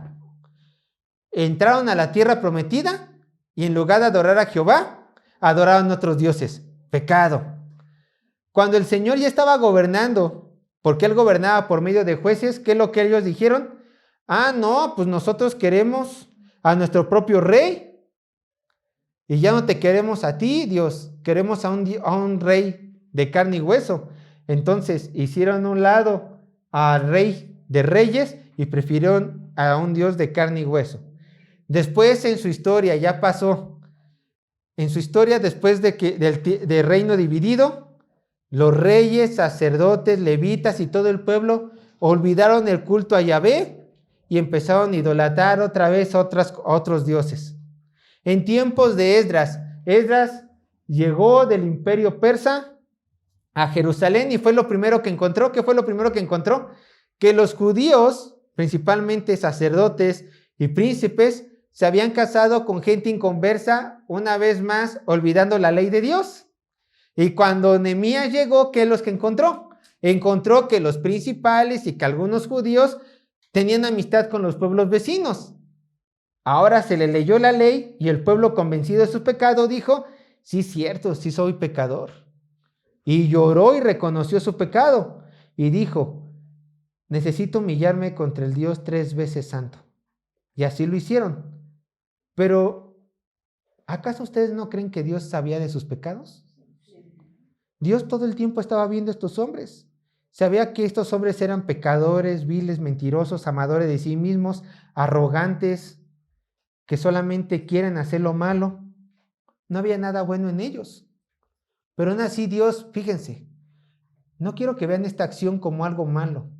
Entraron a la tierra prometida y en lugar de adorar a Jehová, adoraron a otros dioses. Pecado. Cuando el Señor ya estaba gobernando, porque Él gobernaba por medio de jueces, ¿qué es lo que ellos dijeron? Ah, no, pues nosotros queremos a nuestro propio rey y ya no te queremos a ti, Dios, queremos a un rey de carne y hueso. Entonces hicieron a un lado al rey de reyes y prefirieron a un Dios de carne y hueso. Después en su historia ya pasó. En su historia, después del reino dividido, los reyes, sacerdotes, levitas y todo el pueblo olvidaron el culto a Yahvé y empezaron a idolatrar otra vez a otros dioses. En tiempos de Esdras llegó del imperio persa a Jerusalén y fue lo primero que encontró. ¿Qué fue lo primero que encontró? Que los judíos, principalmente sacerdotes y príncipes, se habían casado con gente inconversa, una vez más olvidando la ley de Dios. Y cuando Nehemías llegó, ¿qué es lo que encontró? Encontró que los principales y que algunos judíos tenían amistad con los pueblos vecinos. Ahora se le leyó la ley y el pueblo, convencido de su pecado, dijo, sí, cierto, sí soy pecador. Y lloró y reconoció su pecado y dijo, necesito humillarme contra el Dios 3 veces santo. Y así lo hicieron. Pero, ¿acaso ustedes no creen que Dios sabía de sus pecados? Dios todo el tiempo estaba viendo a estos hombres. Sabía que estos hombres eran pecadores, viles, mentirosos, amadores de sí mismos, arrogantes, que solamente quieren hacer lo malo. No había nada bueno en ellos. Pero aún así Dios, fíjense, no quiero que vean esta acción como algo malo.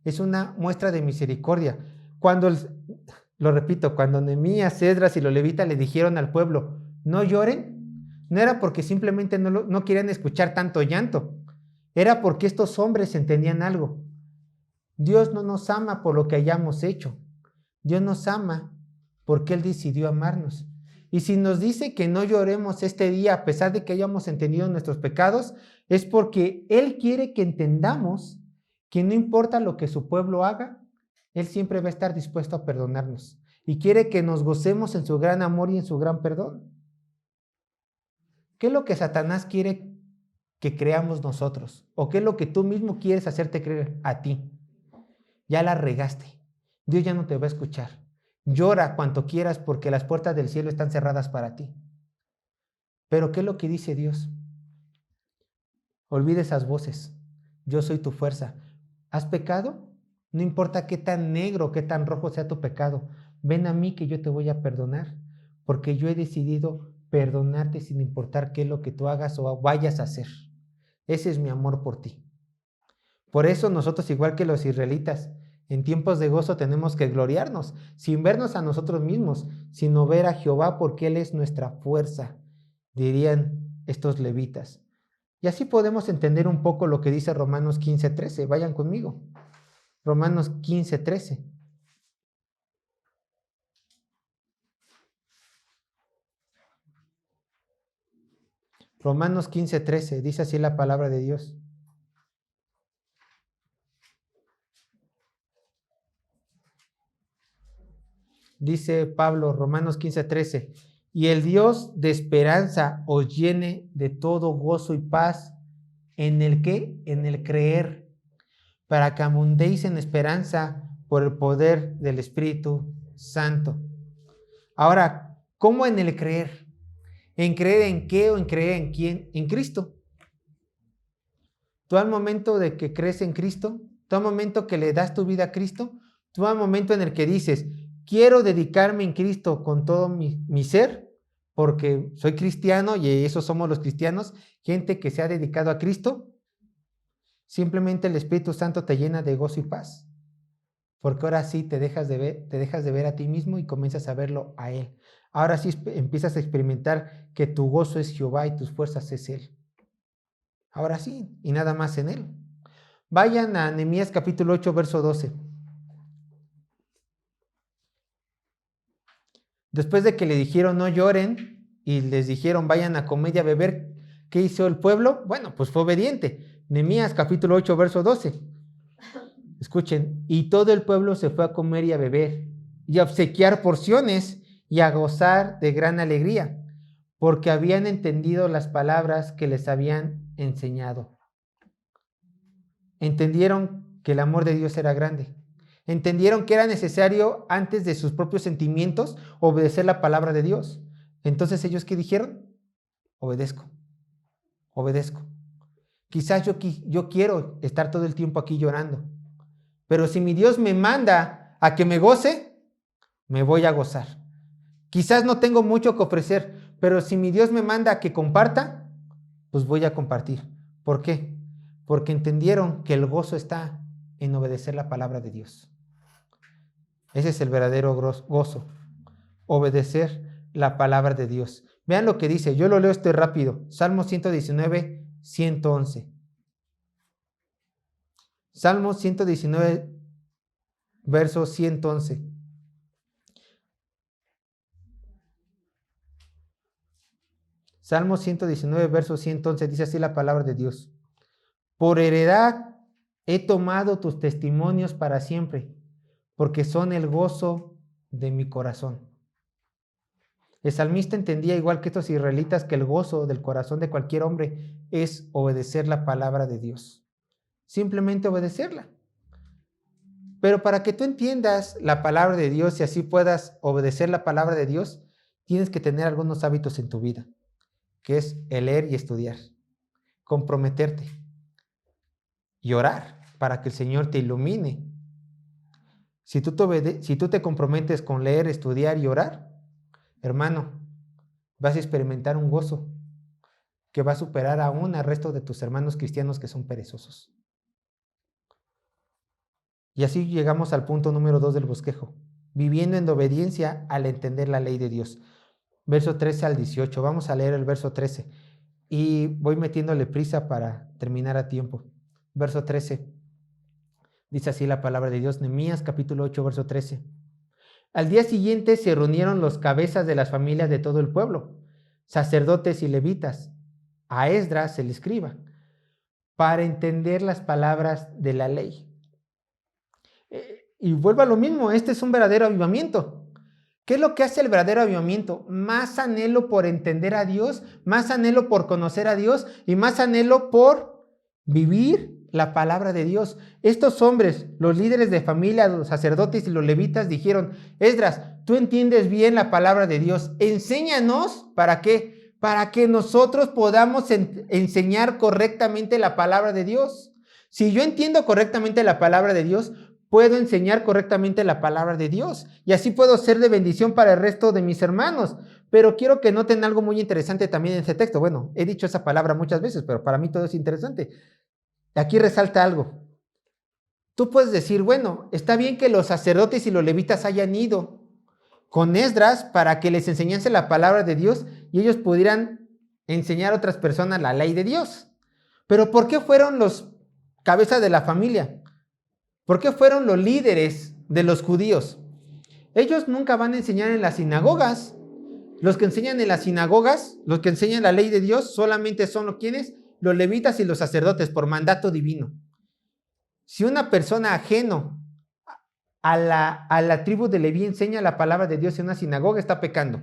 Es una muestra de misericordia. Lo repito, cuando Nehemías, Esdras y los levitas le dijeron al pueblo, no lloren, no era porque simplemente no querían escuchar tanto llanto. Era porque estos hombres entendían algo. Dios no nos ama por lo que hayamos hecho. Dios nos ama porque Él decidió amarnos. Y si nos dice que no lloremos este día a pesar de que hayamos entendido nuestros pecados, es porque Él quiere que entendamos que no importa lo que su pueblo haga, Él siempre va a estar dispuesto a perdonarnos. Y quiere que nos gocemos en su gran amor y en su gran perdón. ¿Qué es lo que Satanás quiere que creamos nosotros? ¿O qué es lo que tú mismo quieres hacerte creer a ti? Ya la regaste. Dios ya no te va a escuchar. Llora cuanto quieras porque las puertas del cielo están cerradas para ti. Pero ¿qué es lo que dice Dios? Olvida esas voces. Yo soy tu fuerza. ¿Has pecado? No importa qué tan negro, qué tan rojo sea tu pecado. Ven a mí que yo te voy a perdonar. Porque yo he decidido perdonarte sin importar qué es lo que tú hagas o vayas a hacer. Ese es mi amor por ti. Por eso nosotros, igual que los israelitas, en tiempos de gozo tenemos que gloriarnos, sin vernos a nosotros mismos, sino ver a Jehová porque Él es nuestra fuerza, dirían estos levitas. Y así podemos entender un poco lo que dice Romanos 15:13. Vayan conmigo. Romanos 15:13. Romanos 15:13. Dice así la palabra de Dios. Dice Pablo, Romanos 15:13, y el Dios de esperanza os llene de todo gozo y paz, ¿en el qué? En el creer, para que abundéis en esperanza por el poder del Espíritu Santo. Ahora, ¿cómo en el creer? ¿En creer en qué o en creer en quién? En Cristo. Tú al momento de que crees en Cristo, tú al momento que le das tu vida a Cristo, tú al momento en el que dices, quiero dedicarme en Cristo con todo mi ser, porque soy cristiano y eso somos los cristianos, gente que se ha dedicado a Cristo, simplemente el Espíritu Santo te llena de gozo y paz, porque ahora sí te dejas de ver a ti mismo y comienzas a verlo a Él. Ahora sí empiezas a experimentar que tu gozo es Jehová y tus fuerzas es Él. Ahora sí, y nada más en Él. Vayan a Nehemías capítulo 8, verso 12. Después de que le dijeron no lloren y les dijeron vayan a comer y a beber, ¿qué hizo el pueblo? Bueno, pues fue obediente. Nehemías capítulo 8, verso 12. Escuchen, y todo el pueblo se fue a comer y a beber y a obsequiar porciones y a gozar de gran alegría, porque habían entendido las palabras que les habían enseñado. Entendieron que el amor de Dios era grande. Entendieron que era necesario, antes de sus propios sentimientos, obedecer la palabra de Dios. Entonces, ¿ellos qué dijeron? Obedezco. Quizás yo quiero estar todo el tiempo aquí llorando, pero si mi Dios me manda a que me goce, me voy a gozar. Quizás no tengo mucho que ofrecer, pero si mi Dios me manda a que comparta, pues voy a compartir. ¿Por qué? Porque entendieron que el gozo está en obedecer la palabra de Dios. Ese es el verdadero gozo, obedecer la palabra de Dios. Vean lo que dice, yo lo leo rápido. Salmo 119, 111. Salmo 119, verso 111. Salmo 119, verso 111, dice así la palabra de Dios. Por heredad he tomado tus testimonios para siempre, porque son el gozo de mi corazón. El salmista entendía, igual que estos israelitas, que el gozo del corazón de cualquier hombre es obedecer la palabra de Dios. Simplemente obedecerla. Pero para que tú entiendas la palabra de Dios y así puedas obedecer la palabra de Dios, tienes que tener algunos hábitos en tu vida, que es el leer y estudiar, comprometerte y orar para que el Señor te ilumine. Si tú te comprometes con leer, estudiar y orar, hermano, vas a experimentar un gozo que va a superar aún al resto de tus hermanos cristianos que son perezosos. Y así llegamos al punto número 2 del bosquejo, viviendo en obediencia al entender la ley de Dios. Verso 13 al 18, vamos a leer el verso 13 y voy metiéndole prisa para terminar a tiempo. Verso 13, dice así la palabra de Dios, Nehemías capítulo 8, verso 13. Al día siguiente se reunieron los cabezas de las familias de todo el pueblo, sacerdotes y levitas, a Esdras el escriba, para entender las palabras de la ley. Y vuelvo a lo mismo, este es un verdadero avivamiento. ¿Qué es lo que hace el verdadero avivamiento? Más anhelo por entender a Dios, más anhelo por conocer a Dios y más anhelo por vivir la palabra de Dios. Estos hombres, los líderes de familia, los sacerdotes y los levitas dijeron: Esdras, tú entiendes bien la palabra de Dios, enséñanos. ¿Para qué? Para que nosotros podamos enseñar correctamente la palabra de Dios. Si yo entiendo correctamente la palabra de Dios, puedo enseñar correctamente la palabra de Dios y así puedo ser de bendición para el resto de mis hermanos. Pero quiero que noten algo muy interesante también en este texto. Bueno, he dicho esa palabra muchas veces, pero para mí todo es interesante. Aquí resalta algo. Tú puedes decir, bueno, está bien que los sacerdotes y los levitas hayan ido con Esdras para que les enseñase la palabra de Dios y ellos pudieran enseñar a otras personas la ley de Dios. Pero ¿por qué fueron los cabezas de la familia? ¿Por qué fueron los líderes de los judíos? Ellos nunca van a enseñar en las sinagogas. Los que enseñan en las sinagogas, los que enseñan la ley de Dios, solamente son los quienes, los levitas y los sacerdotes, por mandato divino. Si una persona ajeno a la tribu de Leví enseña la palabra de Dios en una sinagoga, está pecando.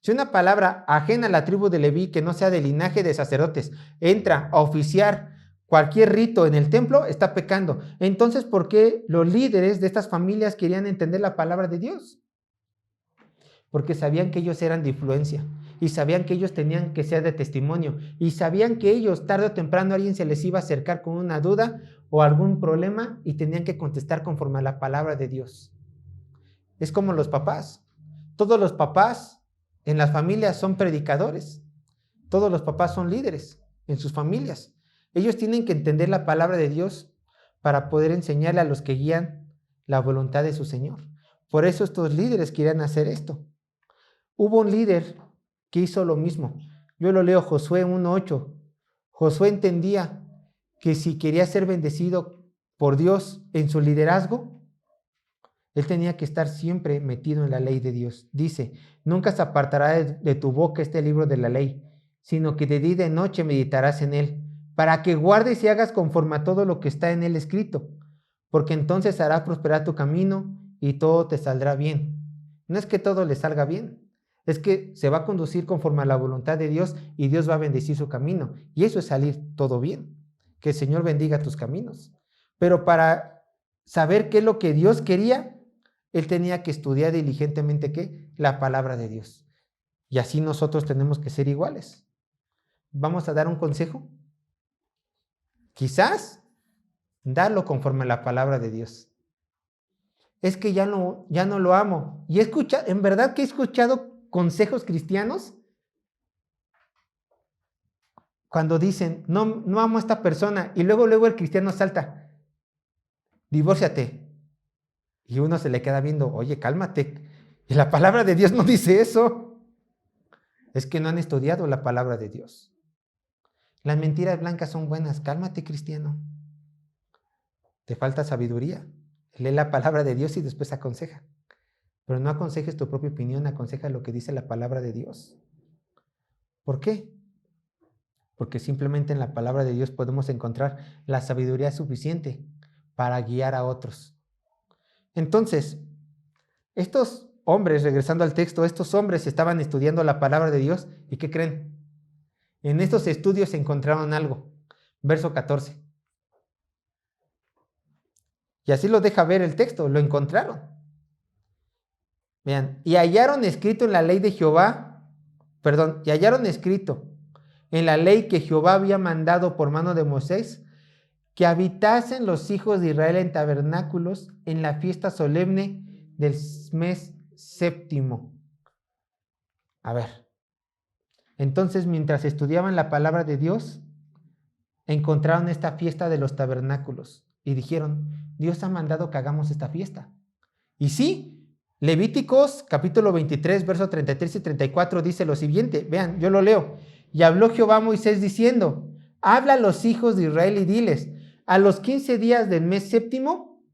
Si una palabra ajena a la tribu de Leví, que no sea del linaje de sacerdotes, entra a oficiar cualquier rito en el templo, está pecando. Entonces, ¿por qué los líderes de estas familias querían entender la palabra de Dios? Porque sabían que ellos eran de influencia y sabían que ellos tenían que ser de testimonio y sabían que ellos tarde o temprano alguien se les iba a acercar con una duda o algún problema y tenían que contestar conforme a la palabra de Dios. Es como los papás. Todos los papás en las familias son predicadores. Todos los papás son líderes en sus familias. Ellos tienen que entender la palabra de Dios para poder enseñarle a los que guían la voluntad de su Señor. Por eso estos líderes querían hacer esto. Hubo un líder que hizo lo mismo. Yo lo leo, Josué 1:8. Josué entendía que si quería ser bendecido por Dios en su liderazgo, él tenía que estar siempre metido en la ley de Dios. Dice: nunca se apartará de tu boca este libro de la ley, sino que de día y de noche meditarás en él, para que guardes y hagas conforme a todo lo que está en él escrito, porque entonces hará prosperar tu camino y todo te saldrá bien. No es que todo le salga bien, es que se va a conducir conforme a la voluntad de Dios y Dios va a bendecir su camino. Y eso es salir todo bien. Que el Señor bendiga tus caminos. Pero para saber qué es lo que Dios quería, él tenía que estudiar diligentemente ¿qué? La palabra de Dios. Y así nosotros tenemos que ser iguales. ¿Vamos a dar un consejo? Quizás darlo conforme a la palabra de Dios. Es que ya no lo amo. Y en verdad que he escuchado consejos cristianos cuando dicen, no amo a esta persona, y luego el cristiano salta, divórciate. Y uno se le queda viendo, oye, cálmate. Y la palabra de Dios no dice eso. Es que no han estudiado la palabra de Dios. Las mentiras blancas son buenas. Cálmate, cristiano. Te falta sabiduría. Lee la palabra de Dios y después aconseja. Pero no aconsejes tu propia opinión, aconseja lo que dice la palabra de Dios. ¿Por qué? Porque simplemente en la palabra de Dios podemos encontrar la sabiduría suficiente para guiar a otros. Entonces, estos hombres, regresando al texto, estos hombres estaban estudiando la palabra de Dios y ¿qué creen? En estos estudios encontraron algo. Verso 14. Y así lo deja ver el texto, lo encontraron. Vean, y hallaron escrito en la ley de Jehová, y hallaron escrito en la ley que Jehová había mandado por mano de Moisés, que habitasen los hijos de Israel en tabernáculos en la fiesta solemne del mes séptimo. A ver, entonces mientras estudiaban la palabra de Dios, encontraron esta fiesta de los tabernáculos y dijeron, Dios ha mandado que hagamos esta fiesta. Y sí, Levíticos capítulo 23, versos 33 y 34 dice lo siguiente, vean, yo lo leo. Y habló Jehová a Moisés diciendo, habla a los hijos de Israel y diles, a los 15 días del mes séptimo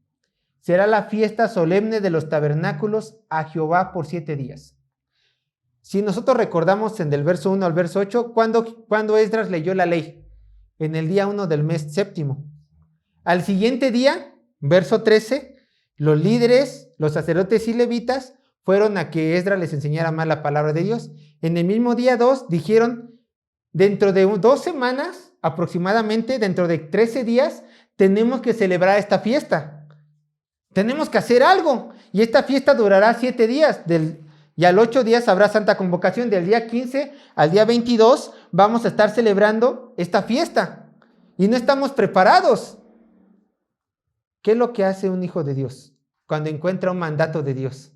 será la fiesta solemne de los tabernáculos a Jehová por 7 días. Si nosotros recordamos en del verso 1 al verso 8, cuando Esdras leyó la ley, en el día 1 del mes séptimo. Al siguiente día, verso 13, los líderes, los sacerdotes y levitas fueron a que Esdras les enseñara más la palabra de Dios. En el mismo día 2 dijeron, dentro de 2 semanas, aproximadamente, dentro de 13 días, tenemos que celebrar esta fiesta. Tenemos que hacer algo. Y esta fiesta durará 7 días. Y al 8 días habrá santa convocación. Del día 15 al día 22 vamos a estar celebrando esta fiesta. Y no estamos preparados. ¿Qué es lo que hace un hijo de Dios cuando encuentra un mandato de Dios?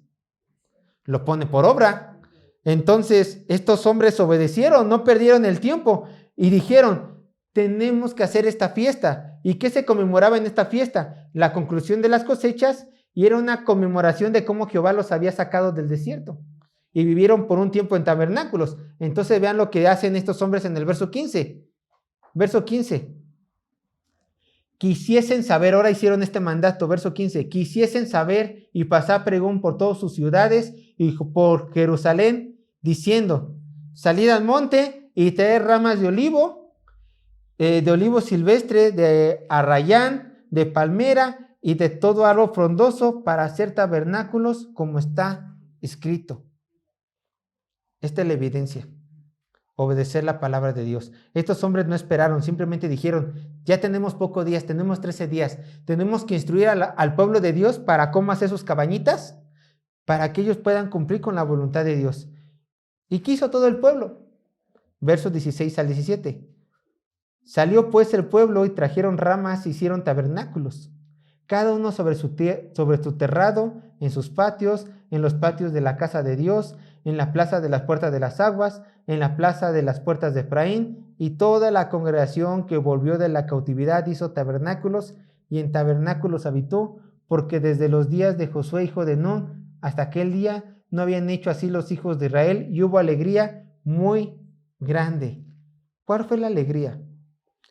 Lo pone por obra. Entonces estos hombres obedecieron, no perdieron el tiempo y dijeron, tenemos que hacer esta fiesta. ¿Y qué se conmemoraba en esta fiesta? La conclusión de las cosechas, y era una conmemoración de cómo Jehová los había sacado del desierto y vivieron por un tiempo en tabernáculos. Entonces vean lo que hacen estos hombres en el verso 15. Verso 15. Quisiesen saber, ahora hicieron este mandato, verso 15, quisiesen saber y pasar pregón por todas sus ciudades y por Jerusalén, diciendo, salid al monte y traed ramas de olivo silvestre, de arrayán, de palmera y de todo árbol frondoso para hacer tabernáculos como está escrito. Esta es la evidencia. Obedecer la palabra de Dios. Estos hombres no esperaron, simplemente dijeron, ya tenemos pocos días, tenemos 13 días, tenemos que instruir al pueblo de Dios para cómo hacer sus cabañitas, para que ellos puedan cumplir con la voluntad de Dios. ¿Y qué hizo todo el pueblo? Versos 16 al 17. Salió pues el pueblo y trajeron ramas y hicieron tabernáculos, cada uno sobre su terrado, en sus patios, en los patios de la casa de Dios, en la plaza de las puertas de las aguas, en la plaza de las puertas de Efraín, y toda la congregación que volvió de la cautividad hizo tabernáculos, y en tabernáculos habitó, porque desde los días de Josué hijo de Nun hasta aquel día no habían hecho así los hijos de Israel, y hubo alegría muy grande. ¿Cuál fue la alegría?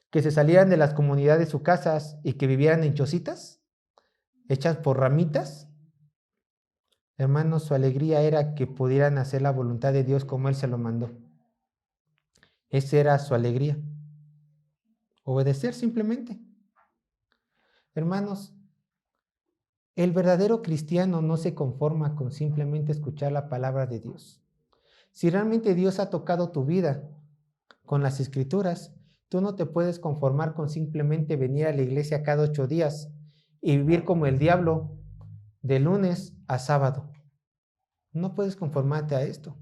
¿Que se salieran de las comunidades de sus casas y que vivieran en chocitas, hechas por ramitas? Hermanos, su alegría era que pudieran hacer la voluntad de Dios como Él se lo mandó. Esa era su alegría. Obedecer simplemente. Hermanos, el verdadero cristiano no se conforma con simplemente escuchar la palabra de Dios. Si realmente Dios ha tocado tu vida con las Escrituras, tú no te puedes conformar con simplemente venir a la iglesia cada 8 días y vivir como el diablo de lunes a sábado. No puedes conformarte a esto.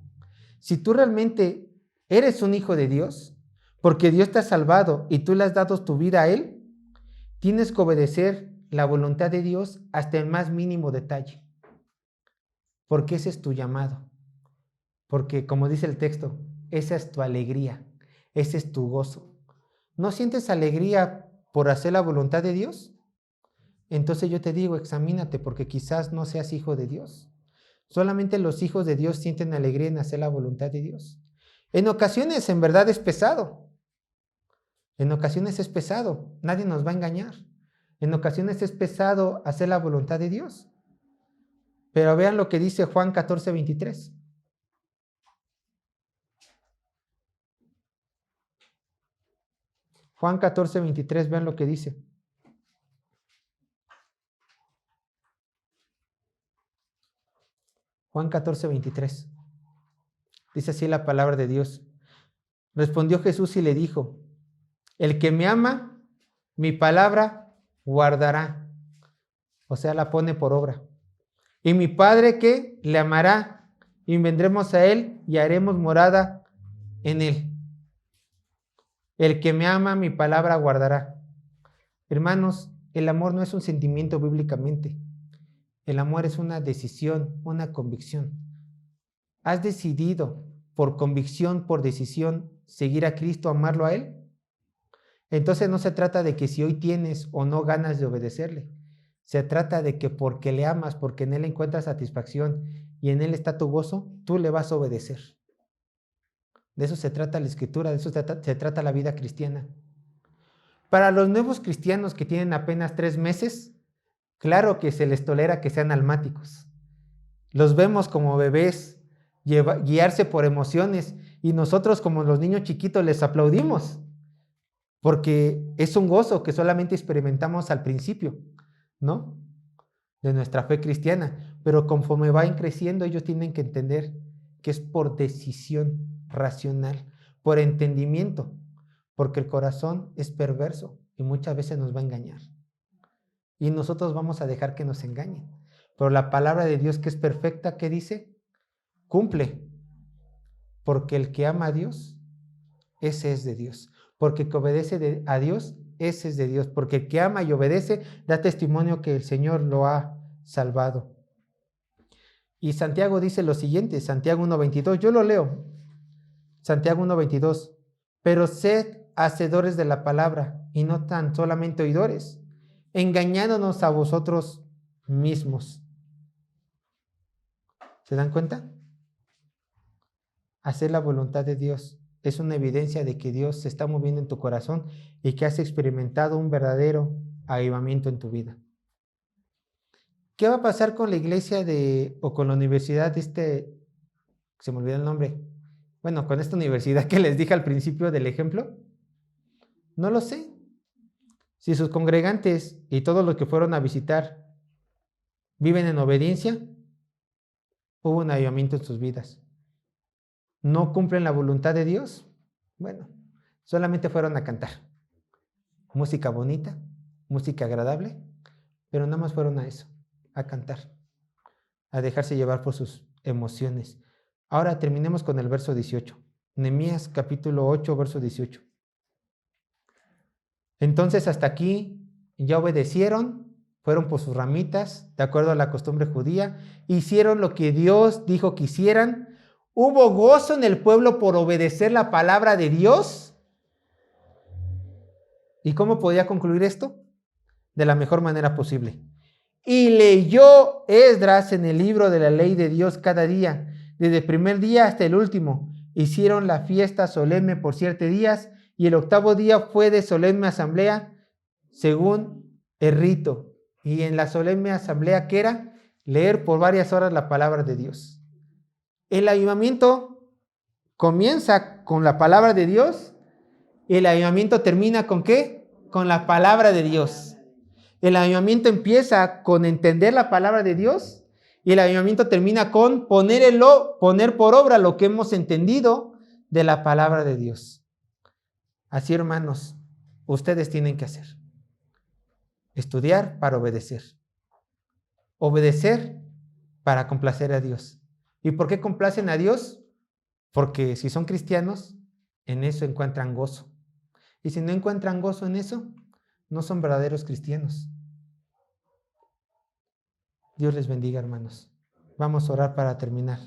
Si tú realmente eres un hijo de Dios, porque Dios te ha salvado y tú le has dado tu vida a Él, tienes que obedecer la voluntad de Dios hasta el más mínimo detalle. Porque ese es tu llamado. Porque, como dice el texto, esa es tu alegría, ese es tu gozo. ¿No sientes alegría por hacer la voluntad de Dios? Entonces yo te digo, examínate, porque quizás no seas hijo de Dios. Solamente los hijos de Dios sienten alegría en hacer la voluntad de Dios. En ocasiones, en verdad, es pesado. En ocasiones es pesado. Nadie nos va a engañar. En ocasiones es pesado hacer la voluntad de Dios. Pero vean lo que dice Juan 14:23. Juan 14:23, vean lo que dice. Juan 14:23. Dice así la palabra de Dios. Respondió Jesús y le dijo, el que me ama, mi palabra guardará. O sea, la pone por obra. Y mi Padre que le amará, y vendremos a él y haremos morada en él. El que me ama, mi palabra guardará. Hermanos, el amor no es un sentimiento bíblicamente. El amor es una decisión, una convicción. ¿Has decidido por convicción, por decisión, seguir a Cristo, amarlo a Él? Entonces no se trata de que si hoy tienes o no ganas de obedecerle. Se trata de que porque le amas, porque en Él encuentras satisfacción y en Él está tu gozo, tú le vas a obedecer. De eso se trata la Escritura, de eso se trata la vida cristiana. Para los nuevos cristianos que tienen apenas 3 meses, Claro que se les tolera que sean almáticos. Los vemos como bebés guiarse por emociones y nosotros como los niños chiquitos les aplaudimos porque es un gozo que solamente experimentamos al principio, ¿no? De nuestra fe cristiana. Pero conforme vayan creciendo, ellos tienen que entender que es por decisión racional, por entendimiento, porque el corazón es perverso y muchas veces nos va a engañar. Y nosotros vamos a dejar que nos engañen. Pero la palabra de Dios, que es perfecta, ¿qué dice? Cumple. Porque el que ama a Dios, ese es de Dios. Porque el que obedece a Dios, ese es de Dios. Porque el que ama y obedece, da testimonio que el Señor lo ha salvado. Y Santiago dice lo siguiente, Santiago 1:22, yo lo leo. Santiago 1:22, pero sed hacedores de la palabra y no tan solamente oidores, engañándonos a vosotros mismos. ¿Se dan cuenta? Hacer la voluntad de Dios es una evidencia de que Dios se está moviendo en tu corazón y que has experimentado un verdadero avivamiento en tu vida. ¿Qué va a pasar con la iglesia o con la universidad se me olvidó el nombre? Bueno, con esta universidad que les dije al principio del ejemplo, no lo sé. Si sus congregantes y todos los que fueron a visitar viven en obediencia, hubo un avivamiento en sus vidas. ¿No cumplen la voluntad de Dios? Bueno, solamente fueron a cantar. Música bonita, música agradable, pero nada más fueron a eso, a cantar, a dejarse llevar por sus emociones. Ahora terminemos con el verso 18. Nehemías capítulo 8, verso 18. Entonces hasta aquí ya obedecieron, fueron por sus ramitas, de acuerdo a la costumbre judía, hicieron lo que Dios dijo que hicieran. ¿Hubo gozo en el pueblo por obedecer la palabra de Dios? ¿Y cómo podía concluir esto? De la mejor manera posible. Y leyó Esdras en el libro de la ley de Dios cada día, desde el primer día hasta el último. Hicieron la fiesta solemne por 7 días, y el 8º día fue de solemne asamblea, según el rito. Y en la solemne asamblea, ¿qué era? Leer por varias horas la palabra de Dios. El avivamiento comienza con la palabra de Dios, y el avivamiento termina ¿con qué? Con la palabra de Dios. El avivamiento empieza con entender la palabra de Dios y el avivamiento termina con poner por obra lo que hemos entendido de la palabra de Dios. Así, hermanos, ustedes tienen que hacer. Estudiar para obedecer. Obedecer para complacer a Dios. ¿Y por qué complacen a Dios? Porque si son cristianos, en eso encuentran gozo. Y si no encuentran gozo en eso, no son verdaderos cristianos. Dios les bendiga, hermanos. Vamos a orar para terminar.